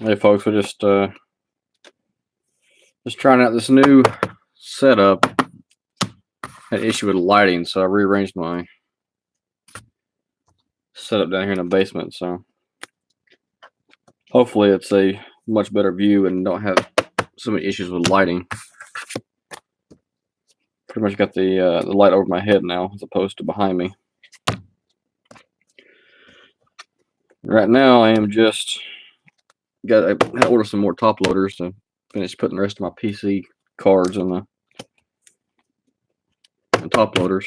Hey folks, we're just trying out this new setup. Had an issue with lighting, so I rearranged my setup down here in the basement. So hopefully it's a much better view and don't have so many issues with lighting. Pretty much got the light over my head now as opposed to behind me. Right now I am just I had to order some more top loaders to finish putting the rest of my PC cards on the top loaders.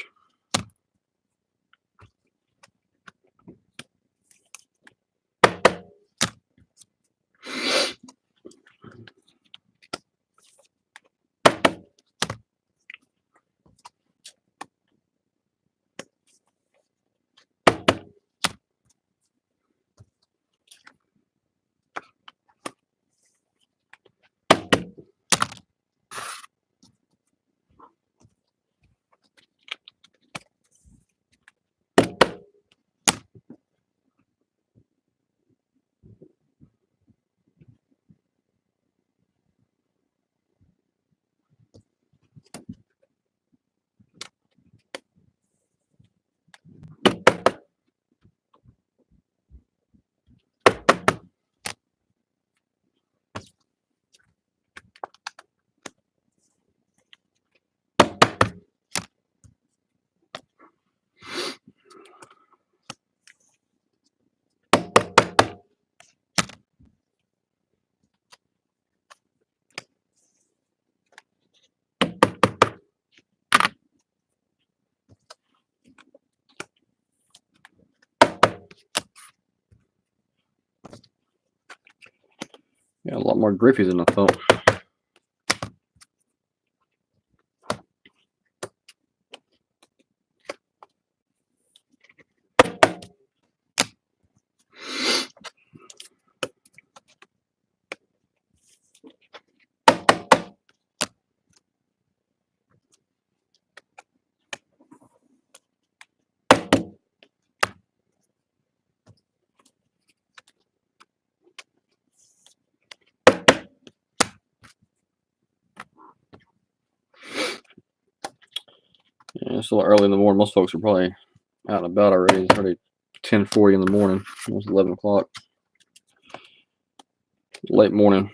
Yeah, a lot more grippy than I thought. Yeah, it's a little early in the morning. Most folks are probably out and about already. It's already 10:40 in the morning. Almost 11 o'clock. Late morning.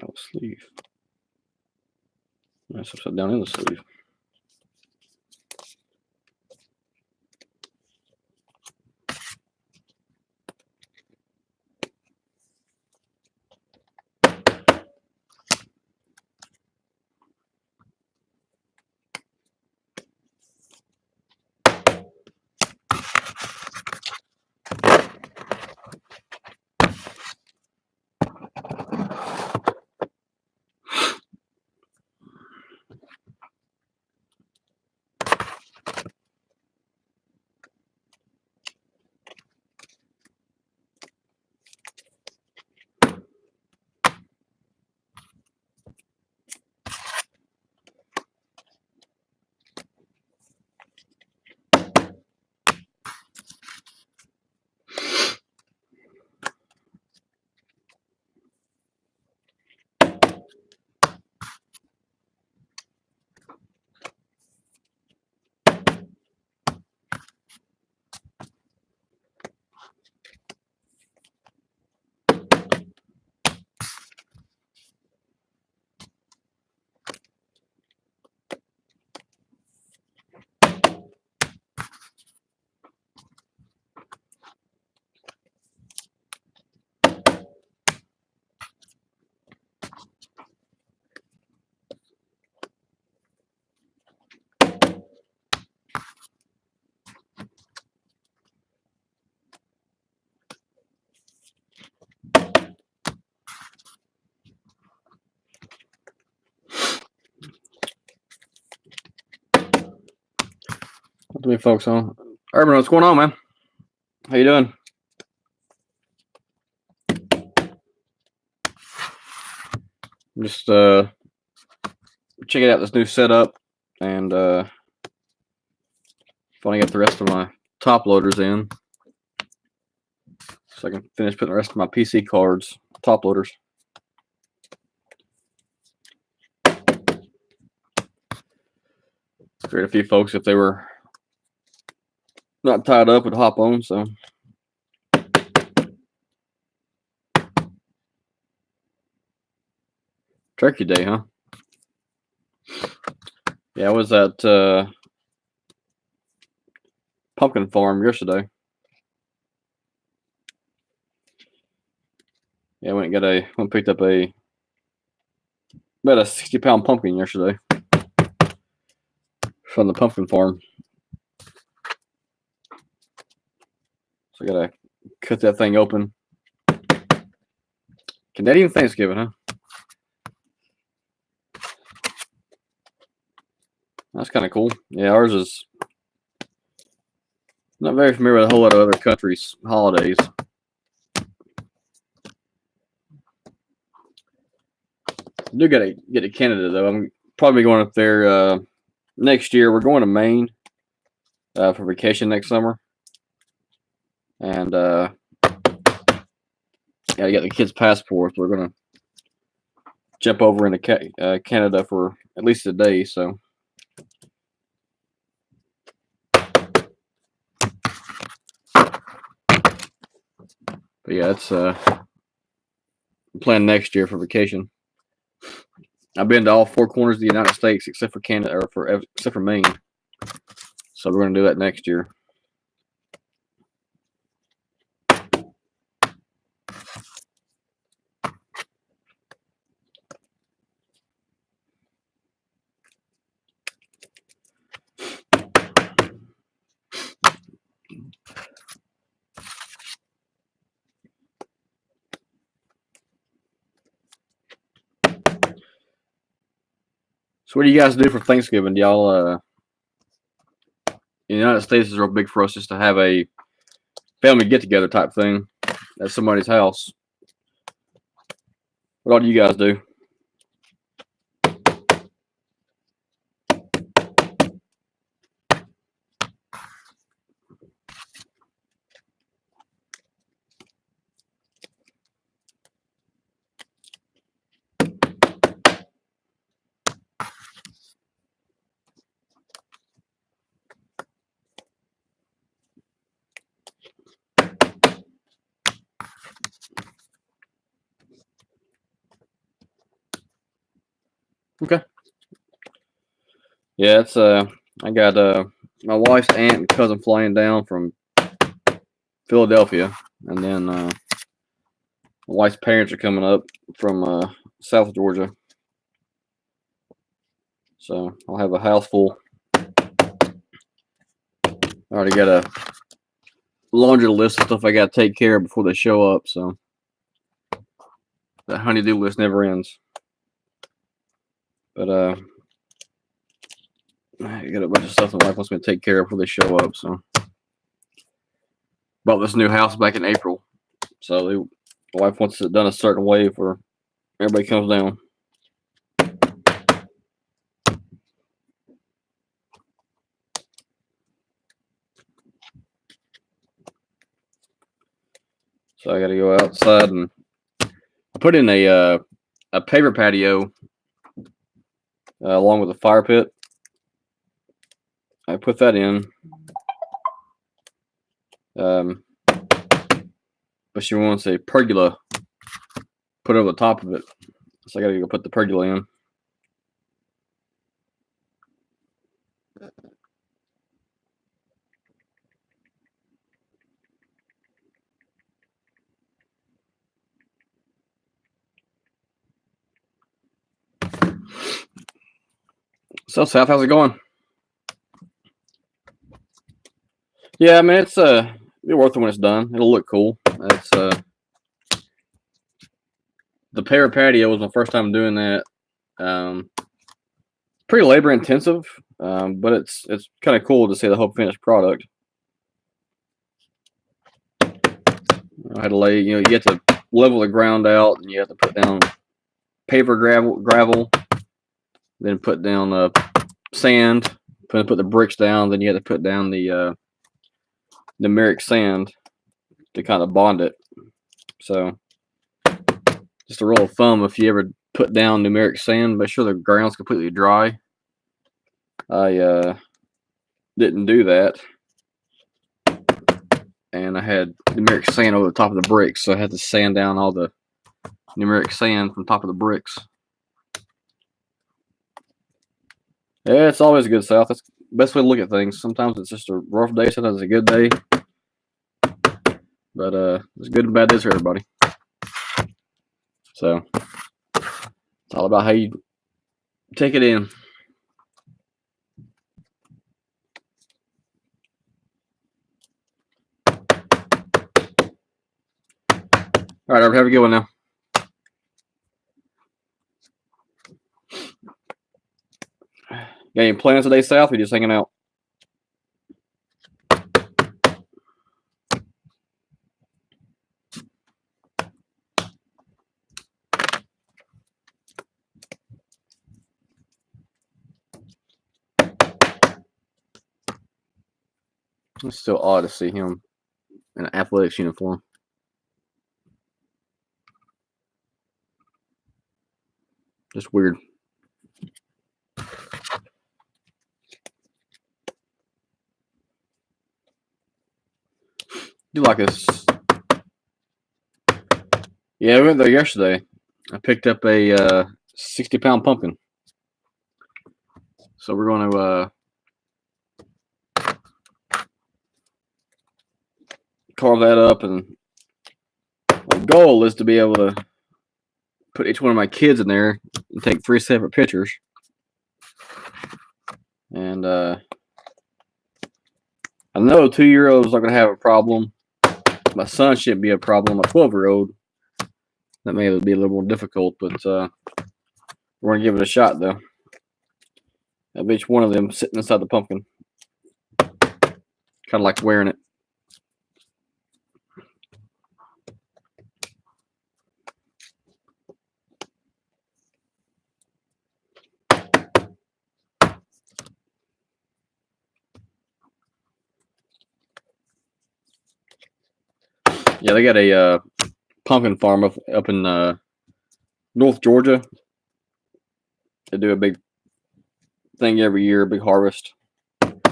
Out of sleeve. That's upside down in the sleeve. Too many folks on. Urban, what's going on, man? How you doing? Just checking out this new setup and finally got the rest of my top loaders in, so I can finish putting the rest of my PC cards, top loaders. Figured a few folks, if they were not tied up, would hop on. So Turkey Day, huh? Yeah, I was at pumpkin farm yesterday. Yeah, I went and picked up about a 60-pound pumpkin yesterday from the pumpkin farm. So I gotta cut that thing open. Canadian Thanksgiving, huh? That's kind of cool. Yeah, ours is not very familiar with a whole lot of other countries' holidays. I do gotta get to Canada though. I'm probably going up there next year. We're going to Maine for vacation next summer, and gotta get the kids' passports. We're gonna jump over into Canada for at least a day. So, but yeah, it's planned next year for vacation. I've been to all four corners of the United States except for Canada, or except for Maine. So we're gonna do that next year. So what do you guys do for Thanksgiving? Do y'all in the United States is real big for us just to have a family get together type thing at somebody's house. What all do you guys do? Okay. Yeah, it's I got my wife's aunt and cousin flying down from Philadelphia, and then my wife's parents are coming up from South Georgia. So I'll have a house full. I already got a laundry list of stuff I got to take care of before they show up. So that honey-do list never ends. But I got a bunch of stuff my wife wants me to take care of before they show up. So bought this new house back in April. So my wife wants it done a certain way for everybody comes down. So I got to go outside, and I put in a paver patio along with a fire pit. I put that in, but she wants a pergola put over the top of it, so I got to go put the pergola in. So, Seth, how's it going? Yeah, I mean, it's it'll be worth it when it's done. It'll look cool. It's the paver patio was my first time doing that. pretty labor intensive, but it's kind of cool to see the whole finished product. I had to lay, you have to level the ground out, and you have to put down paver gravel, then put down sand, put the bricks down, then you have to put down the numeric sand to kind of bond it. So, just a rule of thumb: if you ever put down numeric sand, make sure the ground's completely dry. I didn't do that, and I had numeric sand over the top of the bricks, so I had to sand down all the numeric sand from top of the bricks. Yeah, it's always a good south. That's the best way to look at things. Sometimes it's just a rough day, sometimes it's a good day. But it's good and bad days for everybody. So it's all about how you take it in. All right, have a good one now. Got any plans today, South? Or just hanging out? It's still odd to see him in an athletics uniform. Just weird. Do like this? Yeah, we went there yesterday. I picked up a 60-pound pumpkin. So we're going to carve that up, and my goal is to be able to put each one of my kids in there and take 3 separate pictures. And I know 2-year-olds are going to have a problem. My son shouldn't be a problem. A 12-year-old, that may be a little more difficult, but we're going to give it a shot, though. Have each one of them sitting inside the pumpkin. Kind of like wearing it. Yeah, they got a pumpkin farm up in North Georgia. They do a big thing every year, a big harvest. And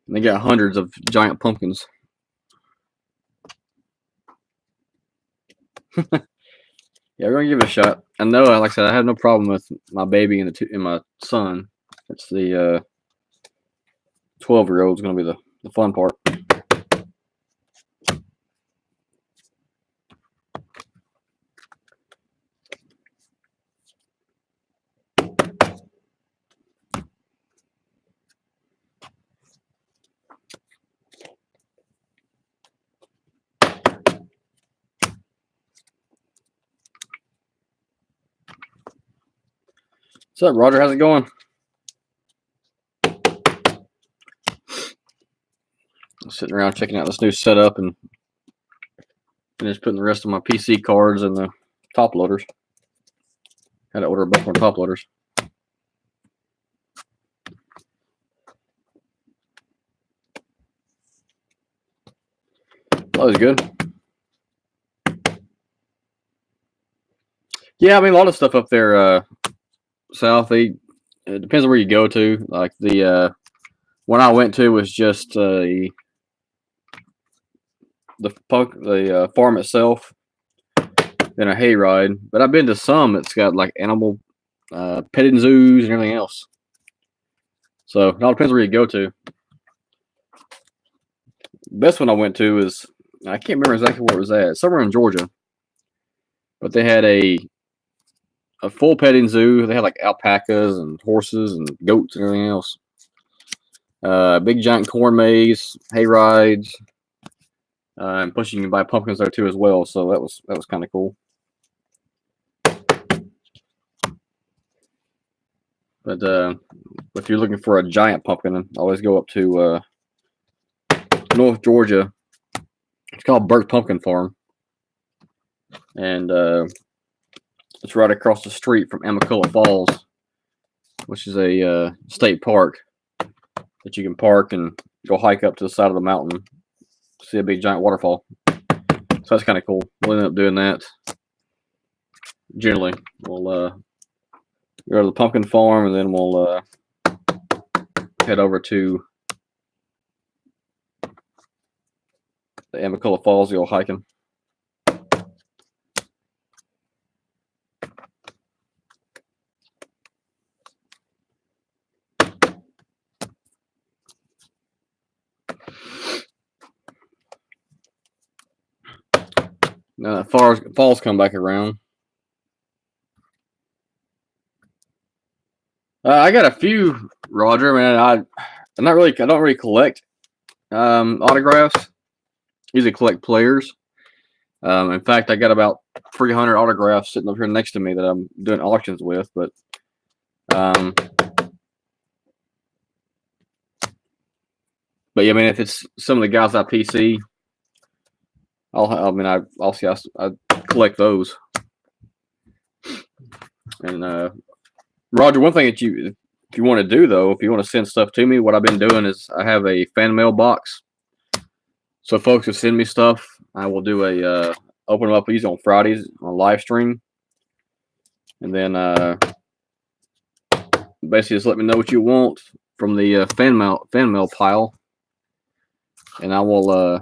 they got hundreds of giant pumpkins. Yeah, we're gonna give it a shot. I know, like I said, I have no problem with my baby and my son. It's the 12-year-old is gonna be the fun part. What's up, Roger? How's it going? I'm sitting around checking out this new setup and just putting the rest of my PC cards in the top loaders. Had to order a bunch more top loaders. That was good. Yeah, I mean, a lot of stuff up there south. It depends on where you go to. Like the one I went to was just the farm itself, then a hayride. But I've been to some that's got like animal petting zoos and everything else. So it all depends where you go to. The best one I went to is, I can't remember exactly where it was at. Somewhere in Georgia. But they had a full petting zoo. They had like alpacas and horses and goats and everything else. Big giant corn maze, hay rides, and plus you can buy pumpkins there too as well. So that was kind of cool. But if you're looking for a giant pumpkin, always go up to North Georgia. It's called Burke Pumpkin Farm, and it's right across the street from Amicalola Falls, which is a state park that you can park and go hike up to the side of the mountain, see a big giant waterfall. So that's kind of cool. We'll end up doing that. Generally, we'll go to the pumpkin farm, and then we'll head over to the Amicalola Falls to go hiking. Now, falls come back around. I got a few, Roger. Man, I don't really collect autographs. Usually collect players. In fact, I got about 300 autographs sitting up here next to me that I'm doing auctions with. But yeah, I mean, if it's some of the guys on PC, I collect those. And Roger, one thing that if you want to do though, if you want to send stuff to me, what I've been doing is I have a fan mail box. So folks who send me stuff, I will do a open them up these on Fridays on live stream, and then basically just let me know what you want from the fan mail pile, and I will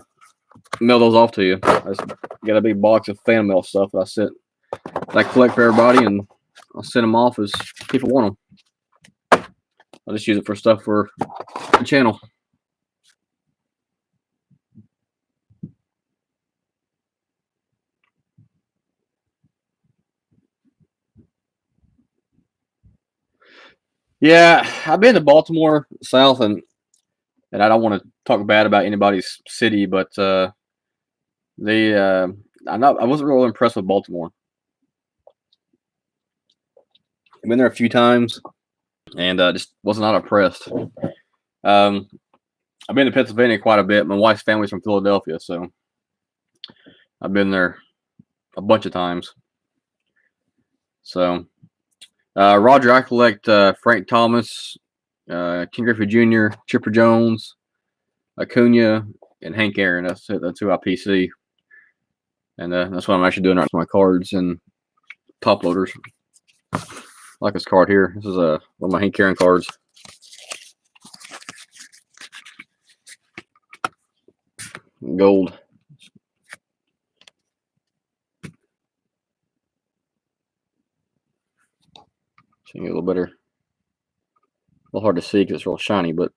mail those off to you. I just got a big box of fan mail stuff that I collect for everybody, and I'll send them off as people want them. I'll just use it for stuff for the channel. Yeah, I've been to Baltimore South, and I don't want to talk bad about anybody's city, but I wasn't really impressed with Baltimore. I've been there a few times, and just was not impressed. I've been to Pennsylvania quite a bit. My wife's family's from Philadelphia, so I've been there a bunch of times. So, Roger, I collect Frank Thomas, Ken Griffey Jr., Chipper Jones, Acuna, and Hank Aaron. That's it. That's who I PC. And that's what I'm actually doing right with my cards and top loaders. I like this card here. This is one of my Hank Aaron cards. Gold. So you get a little better. A little hard to see because it's real shiny, but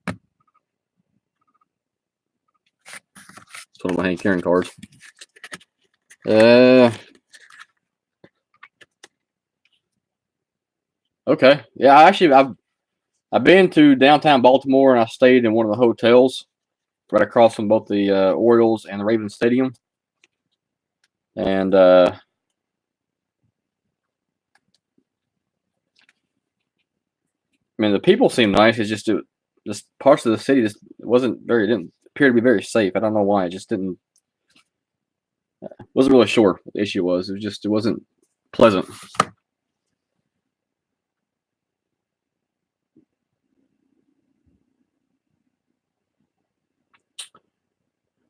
it's one of my Hank Aaron cards. Okay. Yeah, I've been to downtown Baltimore, and I stayed in one of the hotels right across from both the Orioles and the Ravens Stadium. And I mean, the people seem nice. It's just parts of the city just didn't appear to be very safe. I don't know why. It just wasn't really sure what the issue was. It wasn't pleasant.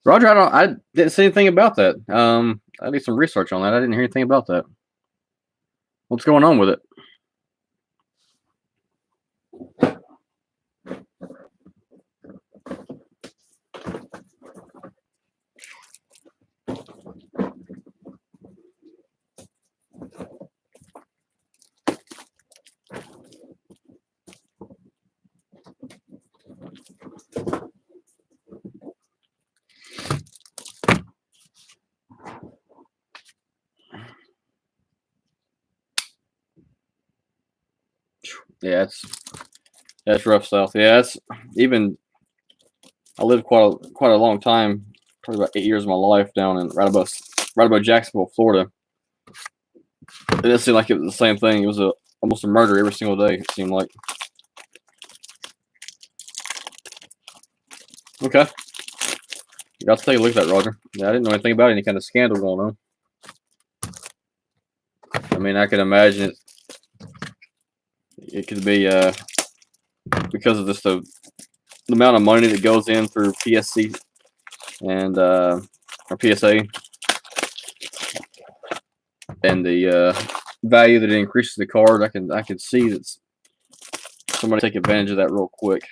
Roger, I didn't see anything about that. I did some research on that. I didn't hear anything about that. What's going on with it? Yeah, that's rough stuff. Yeah, that's even. I lived quite a long time, probably about 8 years of my life down in right above Jacksonville, Florida. It didn't seem like it was the same thing. It was almost a murder every single day, it seemed like. Okay. You got to take a look at that, Roger. Yeah, I didn't know anything about any kind of scandal going on. I mean, I could imagine it could be because of the amount of money that goes in through PSC and or PSA, and the value that it increases the card. I can see that somebody take advantage of that real quick.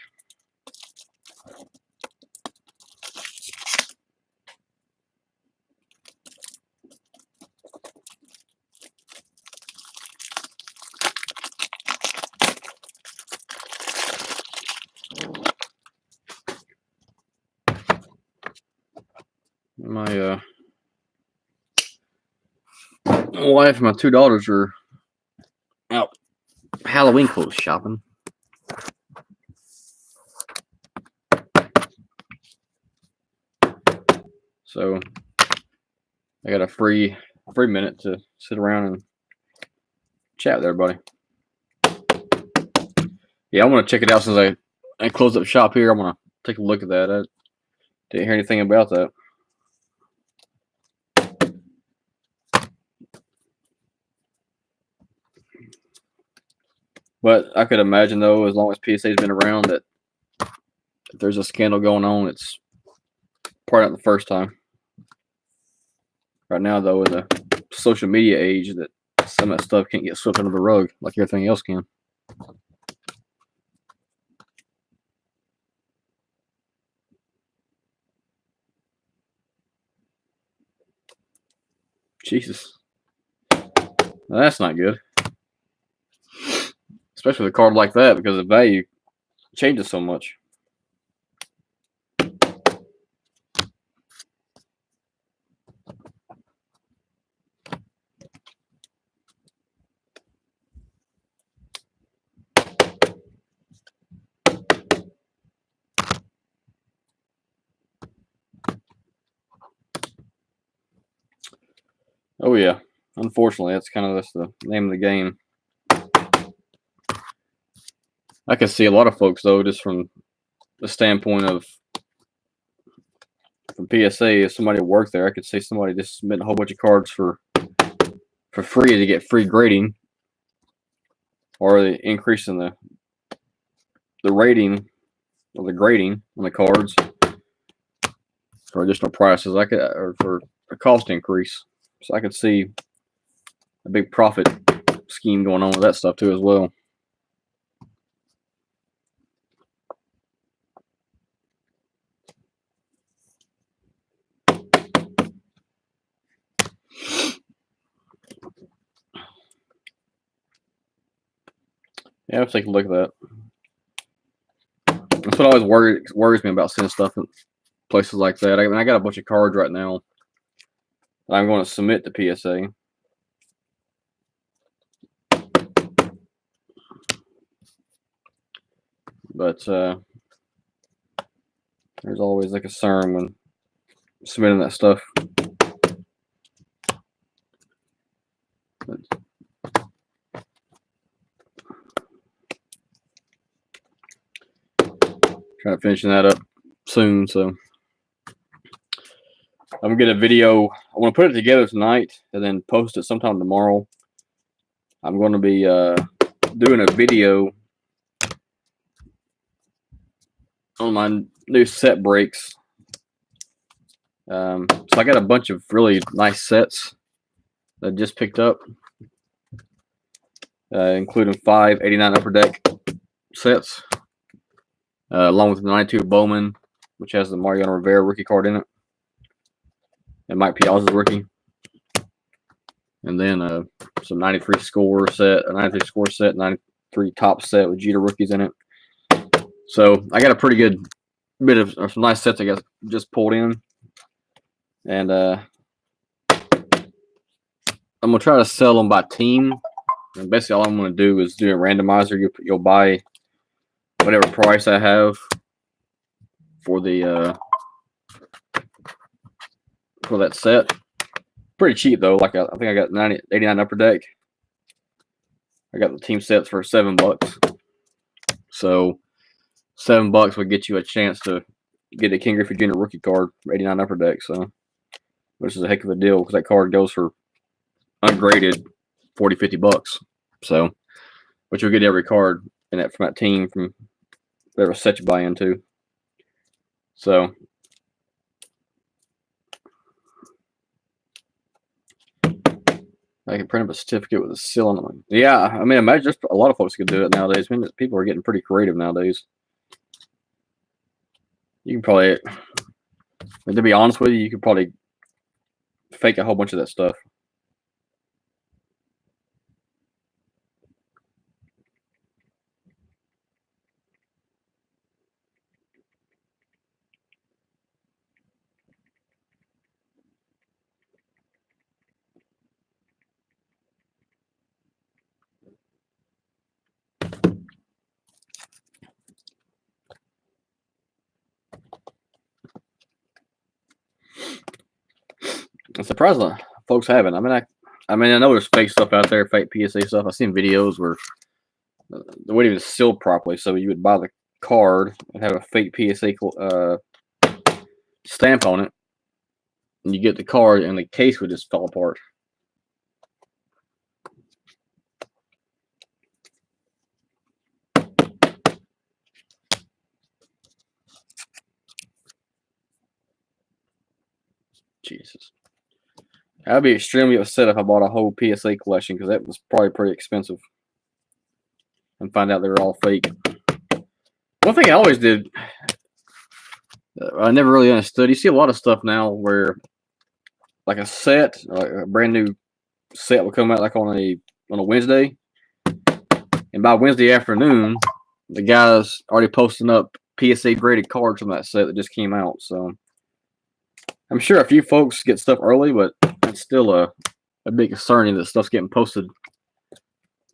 My wife and my 2 daughters are out Halloween clothes shopping. So I got a free minute to sit around and chat with everybody. Yeah, I want to check it out since I closed up shop here. I want to take a look at that. I didn't hear anything about that. But I could imagine, though, as long as PSA's been around, that if there's a scandal going on, it's probably not the first time. Right now, though, in the social media age, that some of that stuff can't get swept under the rug like everything else can. Jesus. Now, that's not good. Especially with a card like that, because the value changes so much. Oh, yeah. Unfortunately, that's the name of the game. I can see a lot of folks, though, just from the standpoint of from PSA, if somebody worked there, I could see somebody just submitting a whole bunch of cards for free to get free grading, or the increase in the rating or the grading on the cards for additional prices. Or for a cost increase. So I could see a big profit scheme going on with that stuff too as well. Yeah, let's take a look at that. That's what always worries me about sending stuff in places like that. I mean, I got a bunch of cards right now that I'm going to submit to PSA. But there's always a concern when submitting that stuff. But trying to finish that up soon, so I'm gonna get a video. I want to put it together tonight and then post it sometime tomorrow. I'm going to be doing a video on my new set breaks. So I got a bunch of really nice sets that I just picked up, including 5 89 Upper Deck sets, along with the 92 Bowman, which has the Mariano Rivera rookie card in it, and Mike Piazza's rookie, and then some 93 score set, a 93 score set, 93 top set with Jeter rookies in it. So I got a pretty good bit of some nice sets I got just pulled in, and I'm gonna try to sell them by team. And basically, all I'm gonna do is do a randomizer. You'll buy whatever price I have for the for that set, Pretty cheap though. Like I think I got 89 upper deck. I got the team sets for $7. So $7 would get you a chance to get a King Griffey Jr. rookie card for 89 upper deck. So, which is a heck of a deal because that card goes for ungraded $40-50. So, but you'll get every card in that from that team from whatever set you buy into. So, I can print up a certificate with a seal on it. Yeah, I mean, imagine just a lot of folks could do it nowadays. I mean, people are getting pretty creative nowadays. You can probably, to be honest with you could probably fake a whole bunch of that stuff. I'm surprised folks haven't. I know there's fake stuff out there, fake PSA stuff. I've seen videos where they wouldn't even seal properly, so you would buy the card and have a fake PSA stamp on it, and you get the card, and the case would just fall apart. Jesus. I'd be extremely upset if I bought a whole PSA collection because that was probably pretty expensive. And find out they were all fake. One thing I always did, I never really understood. You see a lot of stuff now where, like a set, like a brand new set will come out like on a Wednesday, and by Wednesday afternoon, the guy's already posting up PSA graded cards from that set that just came out. So I'm sure a few folks get stuff early, but it's still a big concern that stuff's getting posted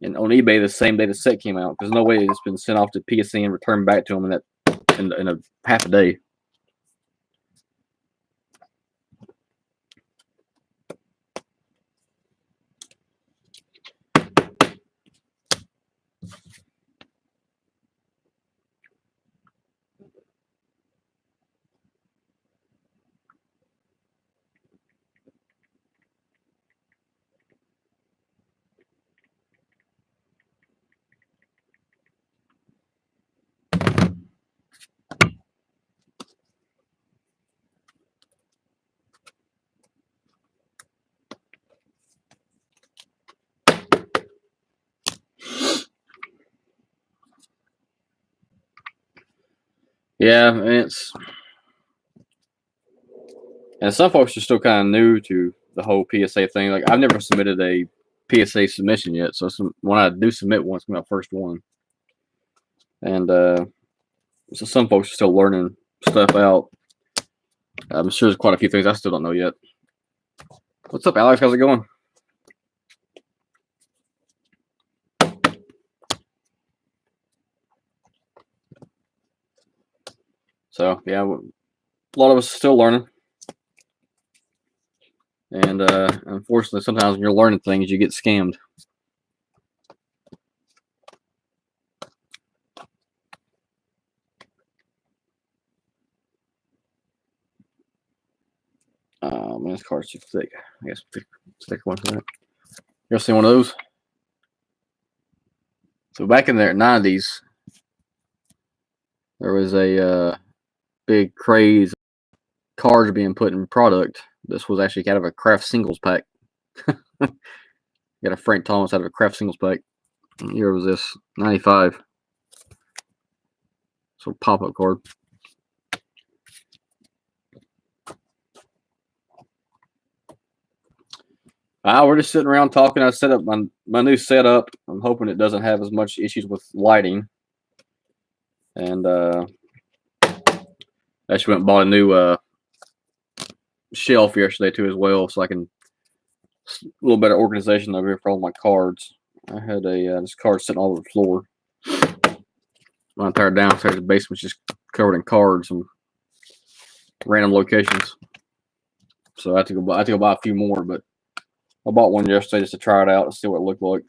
on eBay the same day the set came out. There's no way it's been sent off to PSA and returned back to them in a half a day. Yeah, and some folks are still kind of new to the whole PSA thing. Like I've never submitted a PSA submission yet, so when I do submit one, it's my first one. And so some folks are still learning stuff out. I'm sure there's quite a few things I still don't know yet. What's up, Alex? How's it going? So yeah, a lot of us are still learning, and unfortunately, sometimes when you're learning things, you get scammed. Man, this card's too thick. I guess thicker one for that. You ever seen one of those? So back in the 90s, there was a big craze of cards being put in product. This was actually kind of a craft singles pack. Got a Frank Thomas out of a craft singles pack. What year was this? 95. So pop-up card. We're just sitting around talking. I set up my new setup. I'm hoping it doesn't have as much issues with lighting. And actually went and bought a new shelf yesterday too as well, so I can a little better organization over here for all my cards. I had this card sitting all over the floor. My entire downstairs basement's just covered in cards and random locations. So I have to go buy a few more, but I bought one yesterday just to try it out and see what it looked like.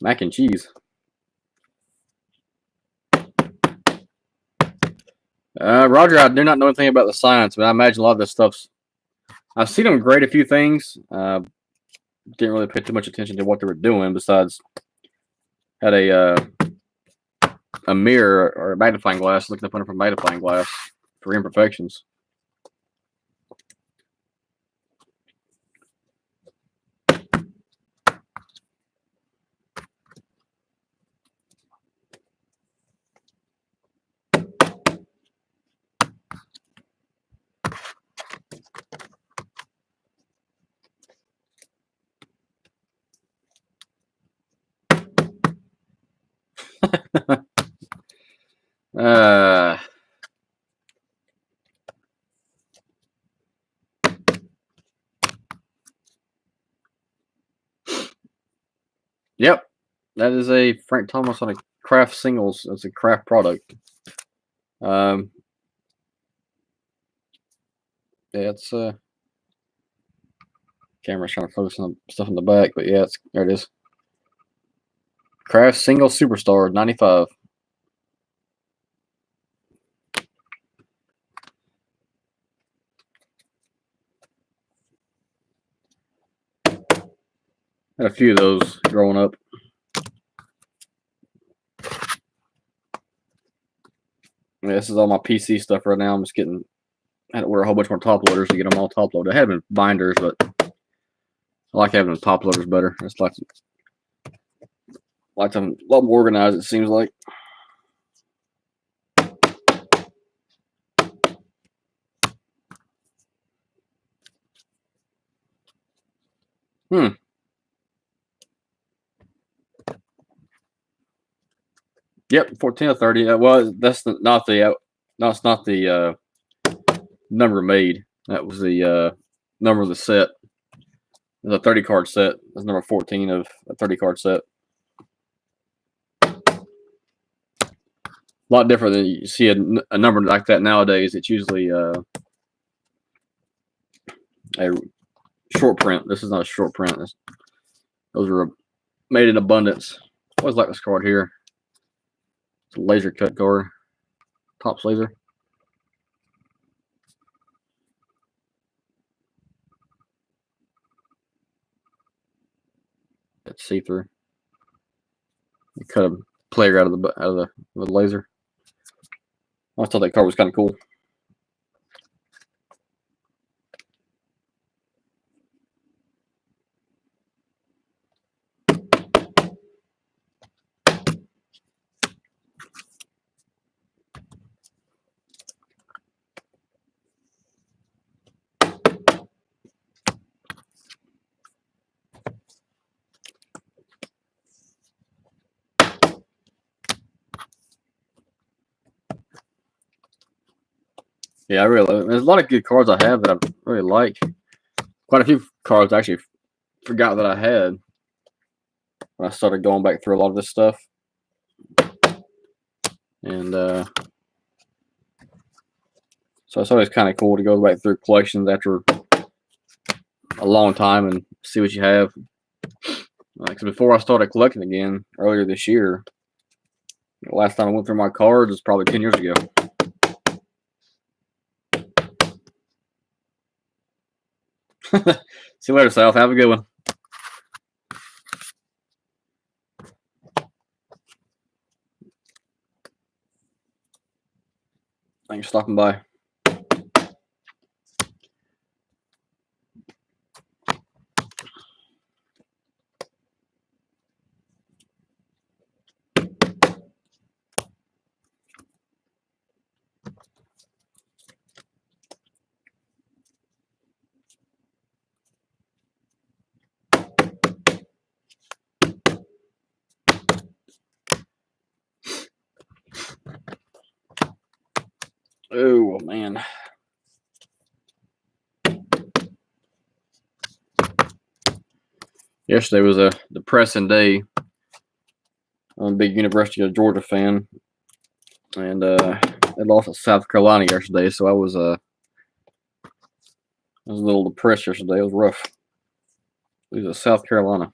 Mac and cheese. Roger, I do not know anything about the science, but I imagine a lot of this stuff's. I've seen them grade a few things. Didn't really pay too much attention to what they were doing. Besides, had a mirror or a magnifying glass, looking up under a magnifying glass for imperfections. uh, yep, that is a Frank Thomas on a craft singles. It's a craft product. Yeah, it's camera's trying to focus on stuff in the back, but yeah, there it is. Craft single superstar 95. Had a few of those growing up. Yeah, this is all my PC stuff right now. I'm just getting. I had to order a whole bunch more top loaders to get them all top loaded. I had them in binders, but I like having the top loaders better. It's like them a lot more organized. It seems like. Yep, 14 or 30. Well, that's not the. No, it's not the number made. That was the number of the set. It's a 30 card set. That's number 14 of a 30 card set. A lot different than you see a number like that nowadays. It's usually a short print. This is not a short print. Those are made in abundance. I always like this card here. It's a laser cut card. Topps laser. It's see through. You cut a player out of the laser. I thought that card was kind of cool. Yeah, there's a lot of good cards I have that I really like. Quite a few cards I actually forgot that I had when I started going back through a lot of this stuff. And so it's always kind of cool to go back through collections after a long time and see what you have. Because before I started collecting again earlier this year, the last time I went through my cards was probably 10 years ago. See you later, South. Have a good one. Thanks for stopping by. Oh, man. Yesterday was a depressing day. I'm a big University of Georgia fan, and they lost to South Carolina yesterday, so I was a little depressed yesterday. It was rough. Lose to South Carolina.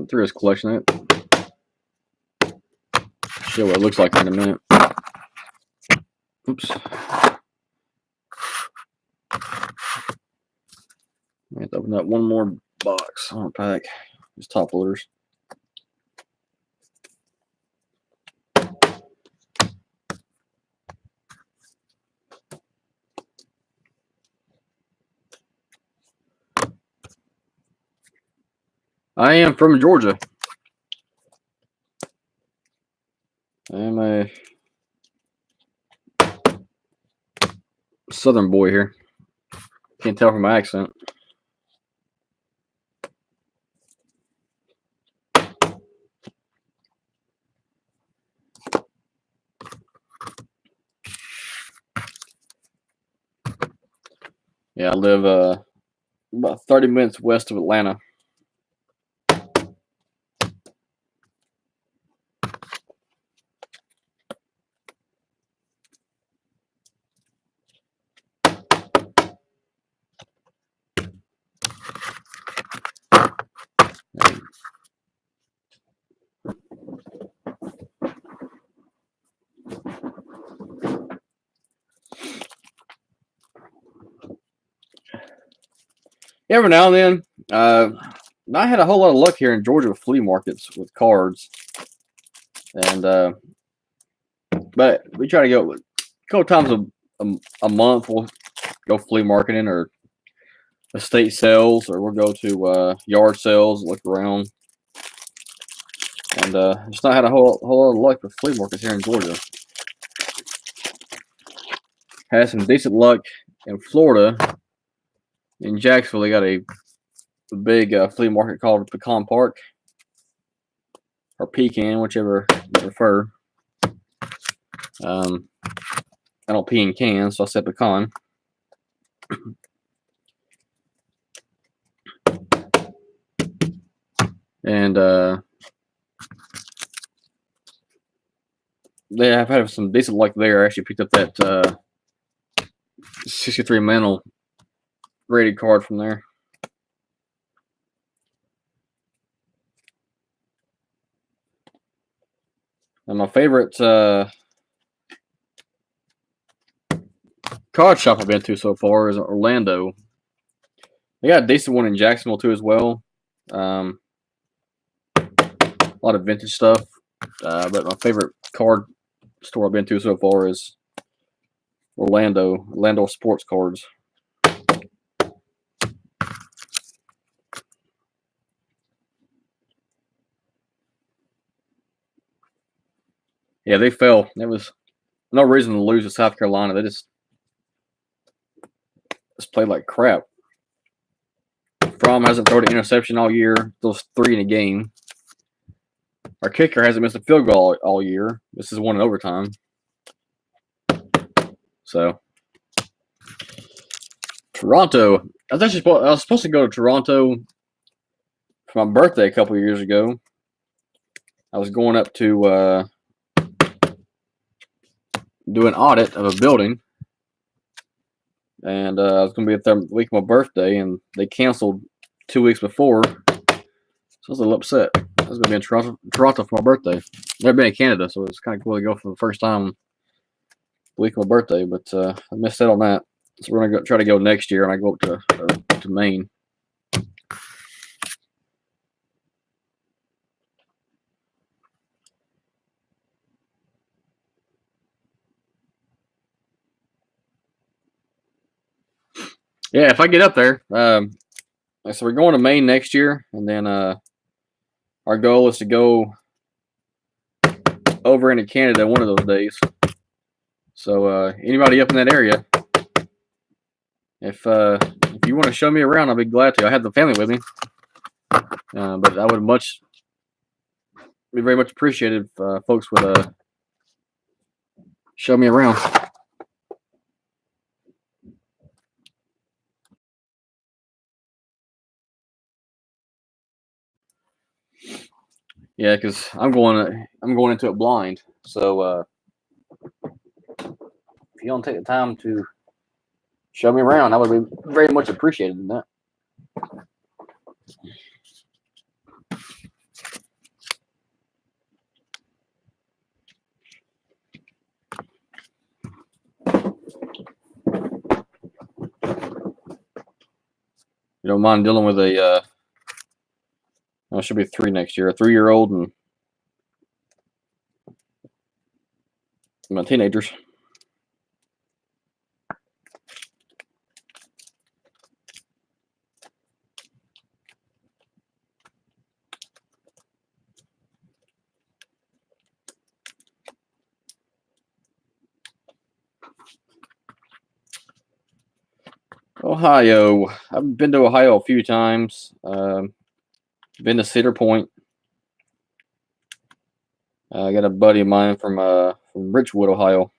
Through his collection of it. Show what it looks like in a minute. Oops. I have to open up one more box. I want to pack these top loaders. I am from Georgia. I am a Southern boy here. Can't tell from my accent. Yeah, I live about 30 minutes west of Atlanta. Every now and then, I had a whole lot of luck here in Georgia with flea markets with cards, and but we try to go a couple times a month. We'll go flea marketing or estate sales, or we'll go to yard sales, look around, and just not had a whole lot of luck with flea markets here in Georgia. Had some decent luck in Florida. In Jacksonville, they got a big flea market called Pecan Park, or Pecan, whichever you prefer. I don't pee in cans, so I said pecan. And they have had some decent luck there. I actually picked up that 63 Mantle rated card from there. And my favorite card shop I've been to so far is Orlando. They got a decent one in Jacksonville too as well. A lot of vintage stuff. But my favorite card store I've been to so far is Orlando Sports Cards. Yeah, they fell. There was no reason to lose to South Carolina. They just played like crap. Fromm hasn't thrown an interception all year. Those 3 in a game. Our kicker hasn't missed a field goal all year. This is one in overtime. So, Toronto. I was supposed to go to Toronto for my birthday a couple of years ago. I was going up to do an audit of a building, and I was going to be up there the week of my birthday, and they canceled 2 weeks before. So I was a little upset. I was going to be in Toronto for my birthday. Never been in Canada, so it's kind of cool to go for the first time the week of my birthday, but I missed out on that. So we're going to try to go next year, and I go up to Maine. Yeah, if I get up there, so we're going to Maine next year, and then our goal is to go over into Canada one of those days. So anybody up in that area, if you're you want to show me around, I'll be glad to. I have the family with me, but I would be very much appreciated if folks would show me around. Yeah, because I'm going into it blind. So if you don't take the time to show me around, I would be very much appreciated in that. You don't mind dealing with a I should be 3 next year, a 3-year-old and my teenagers. Ohio. I've been to Ohio a few times. Been to Cedar Point. I got a buddy of mine from Richwood, Ohio.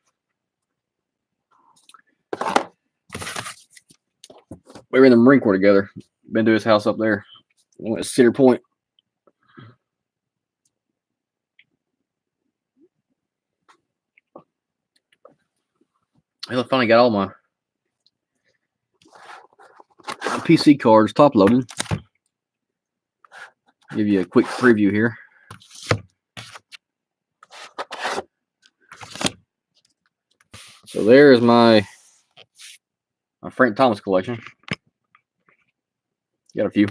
We were in the Marine Corps together. Been to his house up there. We went to Cedar Point. I finally got all my PC cards top loaded. Give you a quick preview here. So there's my Frank Thomas collection. Got a few.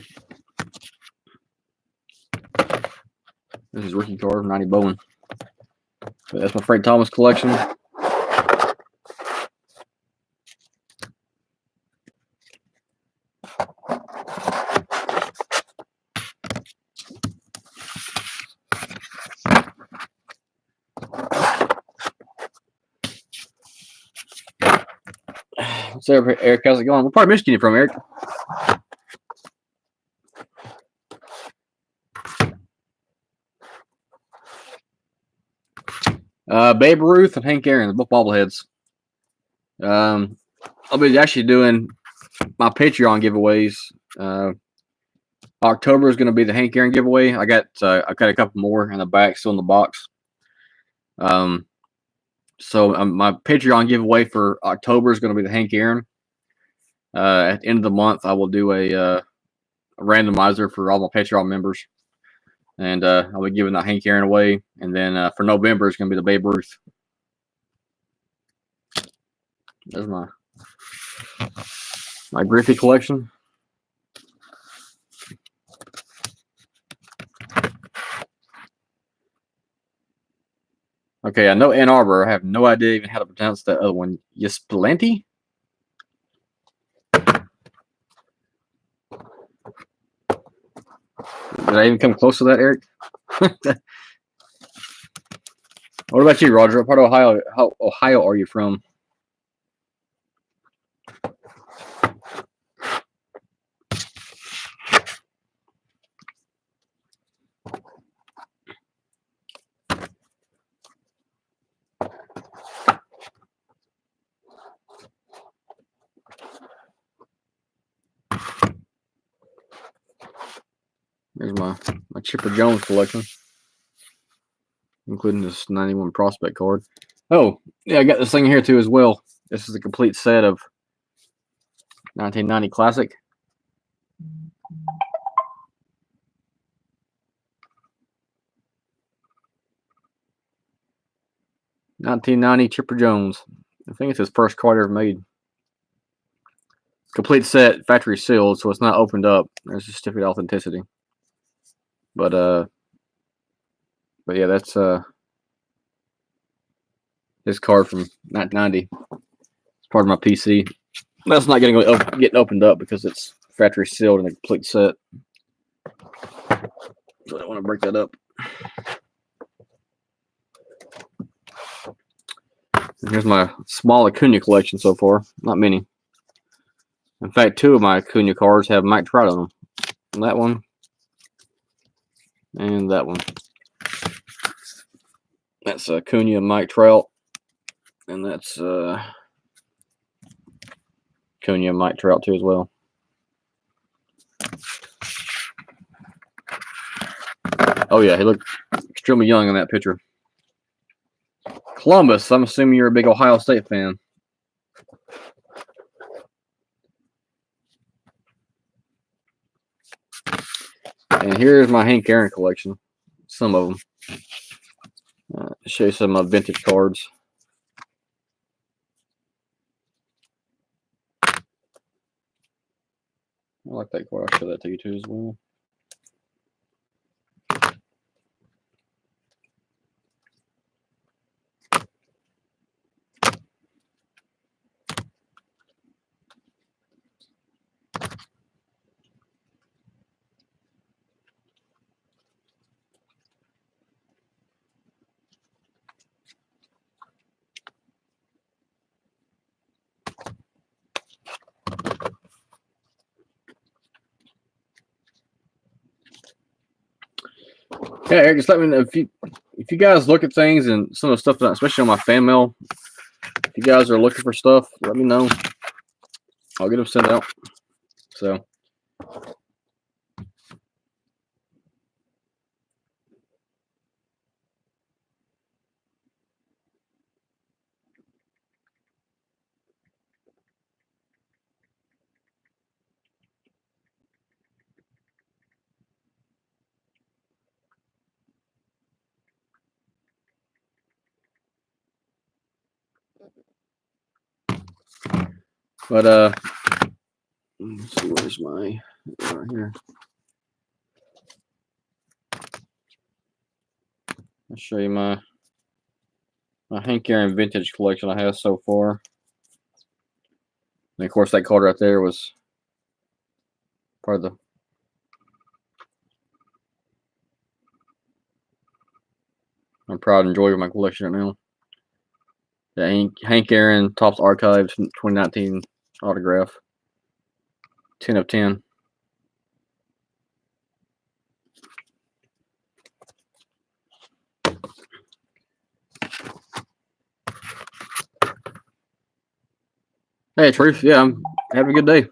This is rookie card, 90 Bowen. But that's my Frank Thomas collection. What's up, Eric? How's it going? What part of Michigan are you from, Eric? Babe Ruth and Hank Aaron, both bobbleheads. I'll be actually doing my Patreon giveaways. October is going to be the Hank Aaron giveaway. I got a couple more in the back, still in the box. So my Patreon giveaway for October is going to be the Hank Aaron. At the end of the month, I will do a randomizer for all my Patreon members, and I'll be giving that Hank Aaron away. And then for November, it's going to be the Babe Ruth. There's my Griffey collection. Okay, I know Ann Arbor. I have no idea even how to pronounce that other one. Ysplanti? Did I even come close to that, Eric? What about you, Roger? What part of Ohio are you from? There's my Chipper Jones collection, including this 91 prospect card. Oh, yeah, I got this thing here too as well. This is a complete set of 1990 Classic. $1990 Chipper Jones. I think it's his first card ever made. Complete set, factory sealed, so it's not opened up. There's a certificate of authenticity. But yeah, that's his card from 1990. It's part of my PC. That's not getting opened up because it's factory sealed in a complete set. So I don't want to break that up. And here's my small Acuna collection so far. Not many. In fact, two of my Acuna cards have Mike Trout on them. That one and that one. That's Acuna, Mike Trout, and that's Acuna, Mike Trout too as well. Oh yeah, he looked extremely young in that picture. Columbus, I'm assuming you're a big Ohio State fan. And here's my Hank Aaron collection. Some of them. Show you some vintage cards. I like that card. I'll show that to you too as well. Yeah, Eric, just let me know if you guys look at things and some of the stuff, especially on my fan mail. If you guys are looking for stuff, let me know. I'll get them sent out. So. But let's see, where's my right here? I'll show you my Hank Aaron vintage collection I have so far. And of course, that card right there was part of the. I'm proud and enjoying my collection right now. The Hank Aaron Topps Archives 2019 autograph. 10 of 10. Hey, Truth. Yeah, I'm having a good day.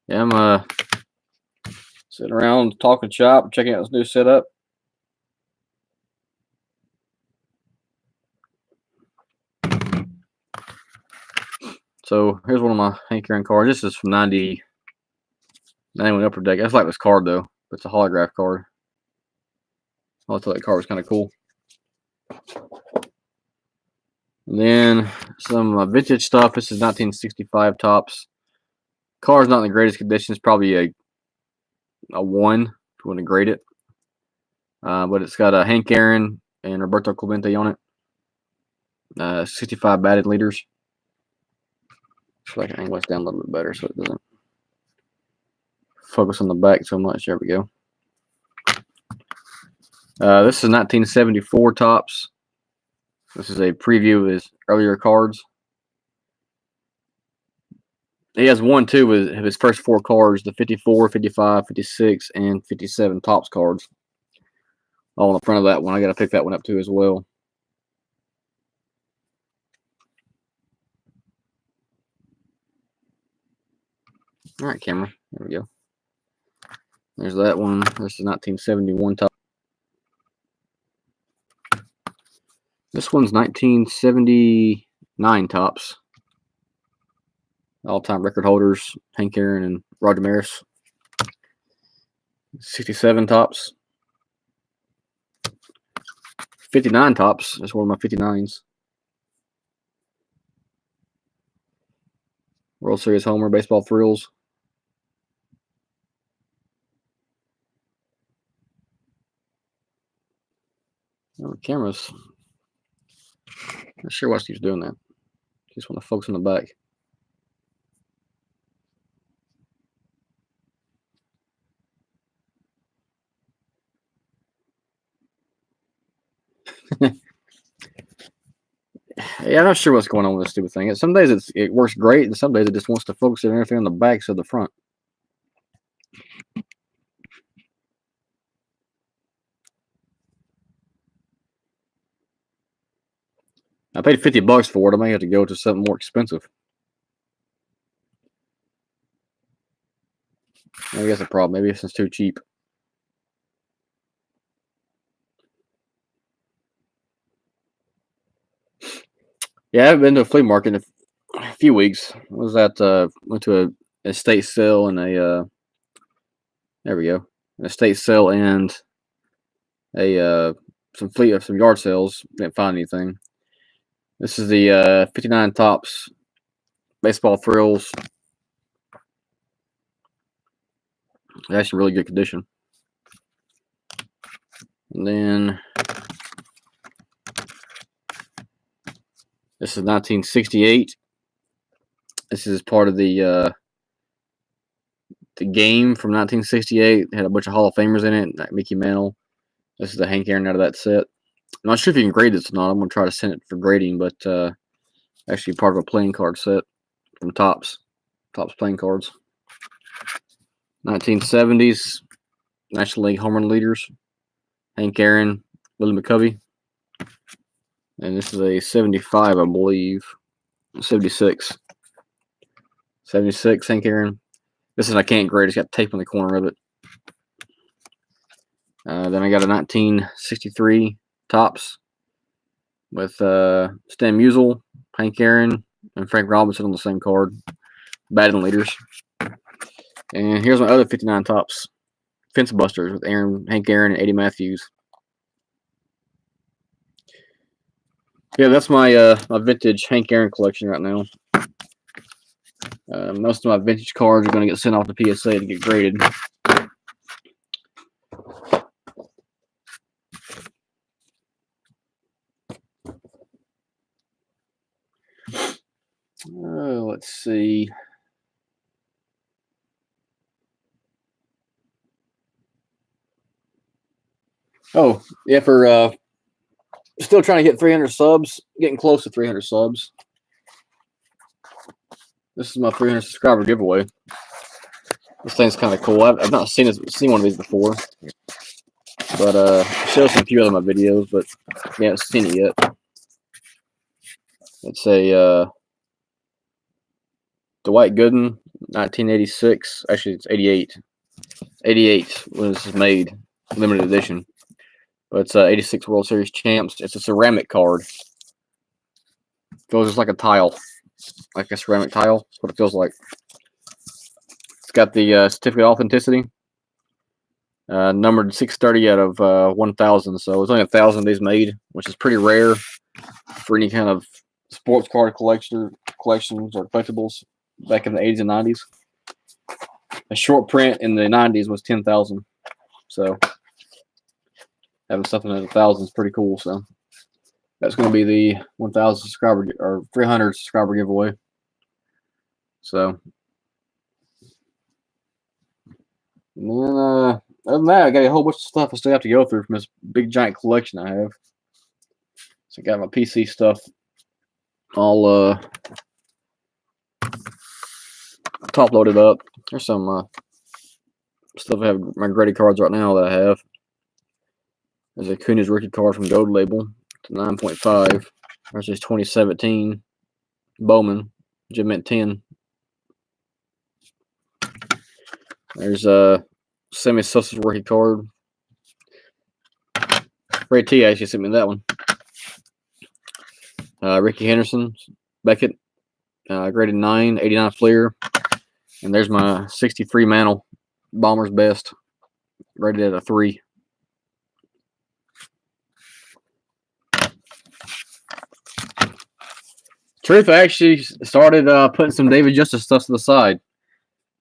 Yeah, I'm sitting around talking shop, checking out this new setup. So here's one of my Hank Aaron cards. This is from 91 Upper Deck. That's like this card though, but it's a holograph card. I thought that card was kind of cool. And then some vintage stuff. This is 1965 Topps. Car's not in the greatest condition. It's probably a 1 if you want to grade it. But it's got a Hank Aaron and Roberto Clemente on it. 65 batted leaders. So I can angle this down a little bit better so it doesn't focus on the back so much. There we go. This is 1974 Topps. This is a preview of his earlier cards. He has one, too, with his first 4 cards, the 54, 55, 56, and 57 Topps cards. All on the front of that one. I got to pick that one up, too, as well. All right, camera. There we go. There's that one. This is 1971 Topps. This one's 1979 Topps. All-time record holders, Hank Aaron and Roger Maris. 67 Topps. 59 Topps. That's one of my 59s. World Series homer, baseball thrills. Oh, cameras. Not sure why Steve's doing that. Just want to focus on the back. Yeah, I'm not sure what's going on with this stupid thing. Some days it works great, and some days it just wants to focus on everything on the back instead of the front. I paid $50 for it. I may have to go to something more expensive. Maybe that's a problem. Maybe it's too cheap. Yeah, I haven't been to a flea market in a few weeks. What was that? Went to a estate sale and a there we go, an estate sale and a some yard sales. Didn't find anything. This is the 59 Tops baseball thrills. They're actually really good condition. And then this is 1968. This is part of the game from 1968. It had a bunch of Hall of Famers in it, like Mickey Mantle. This is the Hank Aaron out of that set. I'm not sure if you can grade this or not. I'm going to try to send it for grading, but actually part of a playing card set from Topps playing cards. 1970s National League home run leaders. Hank Aaron, Willie McCovey. And this is a 75, I believe. 76. 76, Hank Aaron. This is I can't grade. It's got tape on the corner of it. Then I got a 1963 Topps with Stan Musial, Hank Aaron, and Frank Robinson on the same card. Batting leaders. And here's my other 59 Topps. Fence Busters with Hank Aaron, and Eddie Matthews. Yeah, that's my my vintage Hank Aaron collection right now. Most of my vintage cards are going to get sent off to PSA to get graded. Let's see. Oh, yeah, for still trying to get 300 subs, getting close to 300 subs. This is my 300 subscriber giveaway. This thing's kind of cool. I've not seen one of these before, but I showed some few of my videos, but yeah, I haven't seen it yet. It's a Dwight Gooden, 1986. Actually, it's 88. 88 when this is made, limited edition. But it's 86 World Series champs. It's a ceramic card. Feels just like a tile, like a ceramic tile. That's what it feels like. It's got the certificate of authenticity, numbered 630 out of 1,000. So it's only 1,000 of these made, which is pretty rare for any kind of sports card collections or collectibles back in the 80s and 90s. A short print in the 90s was 10,000. So having something at 1,000 is pretty cool. So that's going to be the 1,000 subscriber or 300 subscriber giveaway. So, and then other than that, I got a whole bunch of stuff I still have to go through from this big giant collection I have. So I got my PC stuff all top loaded up. There's some stuff I have my graded cards right now that I have. There's a Kunis rookie card from Gold Label to 9.5. There's his 2017 Bowman, Jim Mint 10. There's a Sammy Sosa's rookie card. Ray T actually sent me that one. Ricky Henderson, Beckett, graded 9, 89 Fleer. And there's my 63 Mantle, Bomber's Best, rated at a 3. Truth, I actually started putting some David Justice stuff to the side.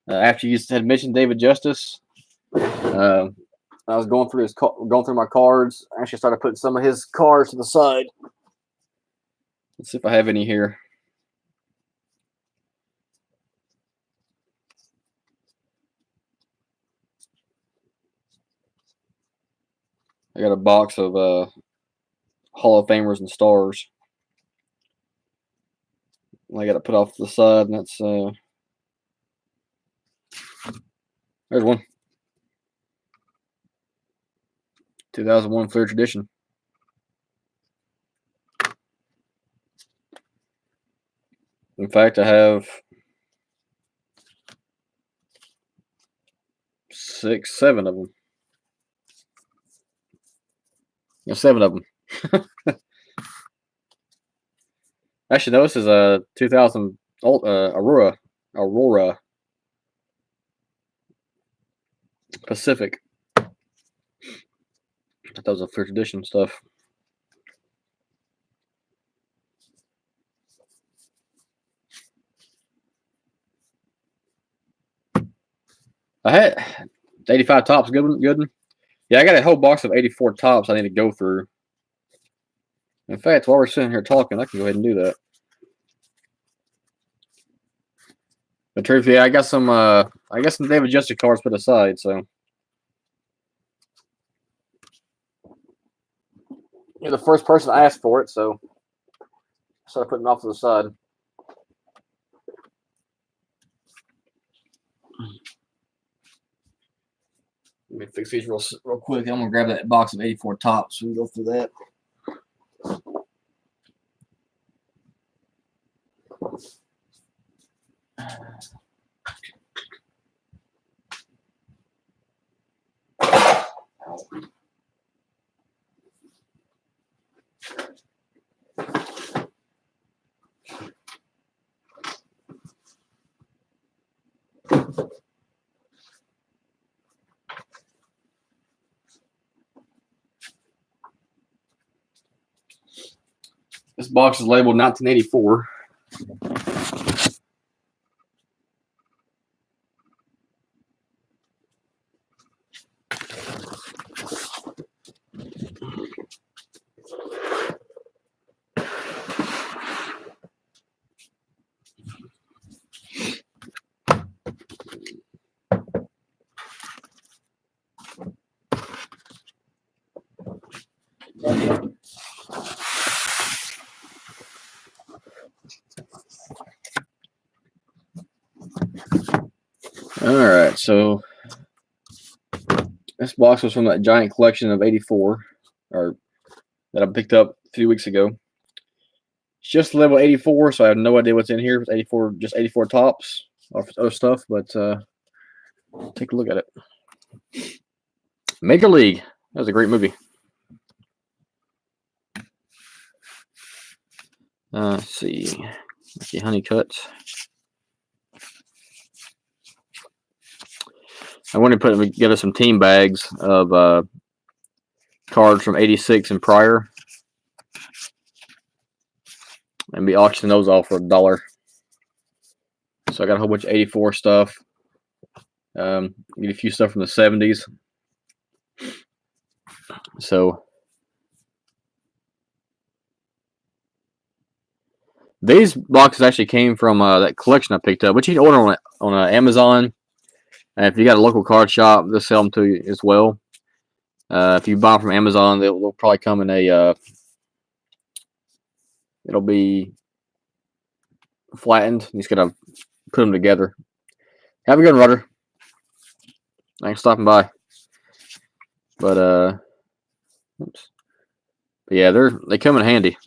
After you had mentioned David Justice, I was going through my cards. I actually started putting some of his cards to the side. Let's see if I have any here. I got a box of Hall of Famers and stars. I got to put off to the side, and that's there's one. 2001 Clear Tradition. In fact, I have 6, 7 of them. Yeah, 7 of them. Actually, no, this is a 2000 Aurora Pacific. I thought that was a Clear Tradition stuff. I had 85 tops. Good one. Good one. Yeah, I got a whole box of 84 tops I need to go through. In fact, while we're sitting here talking, I can go ahead and do that. But truthfully, I got some David Justice cards put aside, so you're the first person I asked for it, so I started putting it off to the side. Let me fix these real quick. I'm gonna grab that box of 84 tops. So we can go through that. This box is labeled 1984. All right, so this box was from that giant collection of 84, or that I picked up a few weeks ago. It's just level 84, so I have no idea what's in here. It's 84, just 84 tops of other stuff, but take a look at it. Major League. That was a great movie. Let's see. Honeycutt. I want to put together some team bags of cards from 86 and prior, and be auctioning those off for $1. So I got a whole bunch of 84 stuff. Get a few stuff from the 70s. So these boxes actually came from that collection I picked up, which you can order on Amazon. And if you got a local card shop, they'll sell them to you as well. If you buy them from Amazon, they'll probably come in a it'll be flattened. You just gotta put them together. Have a good one, Rudder. Thanks for stopping by. But oops. But yeah, they come in handy.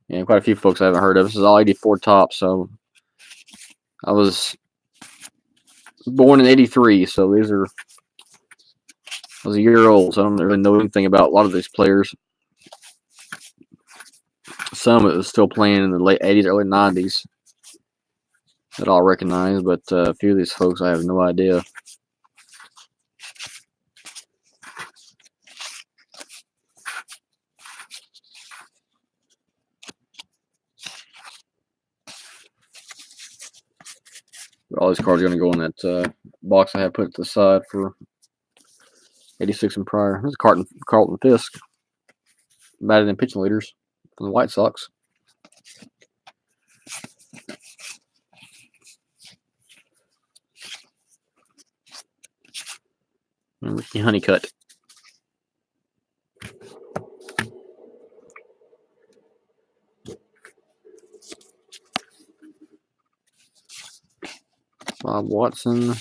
Yeah, quite a few folks I haven't heard of. This is all 84 tops. So I was born in 83, so I was a year old, so I don't really know anything about a lot of these players. Some it was still playing in the late 80s, early 90s that I'll recognize, but a few of these folks I have no idea. But all these cards are going to go in that box I have put to the side for 86 and prior. This is Carlton Fisk, batting and pitching leaders for the White Sox. And Ricky Honeycutt. Bob Watson.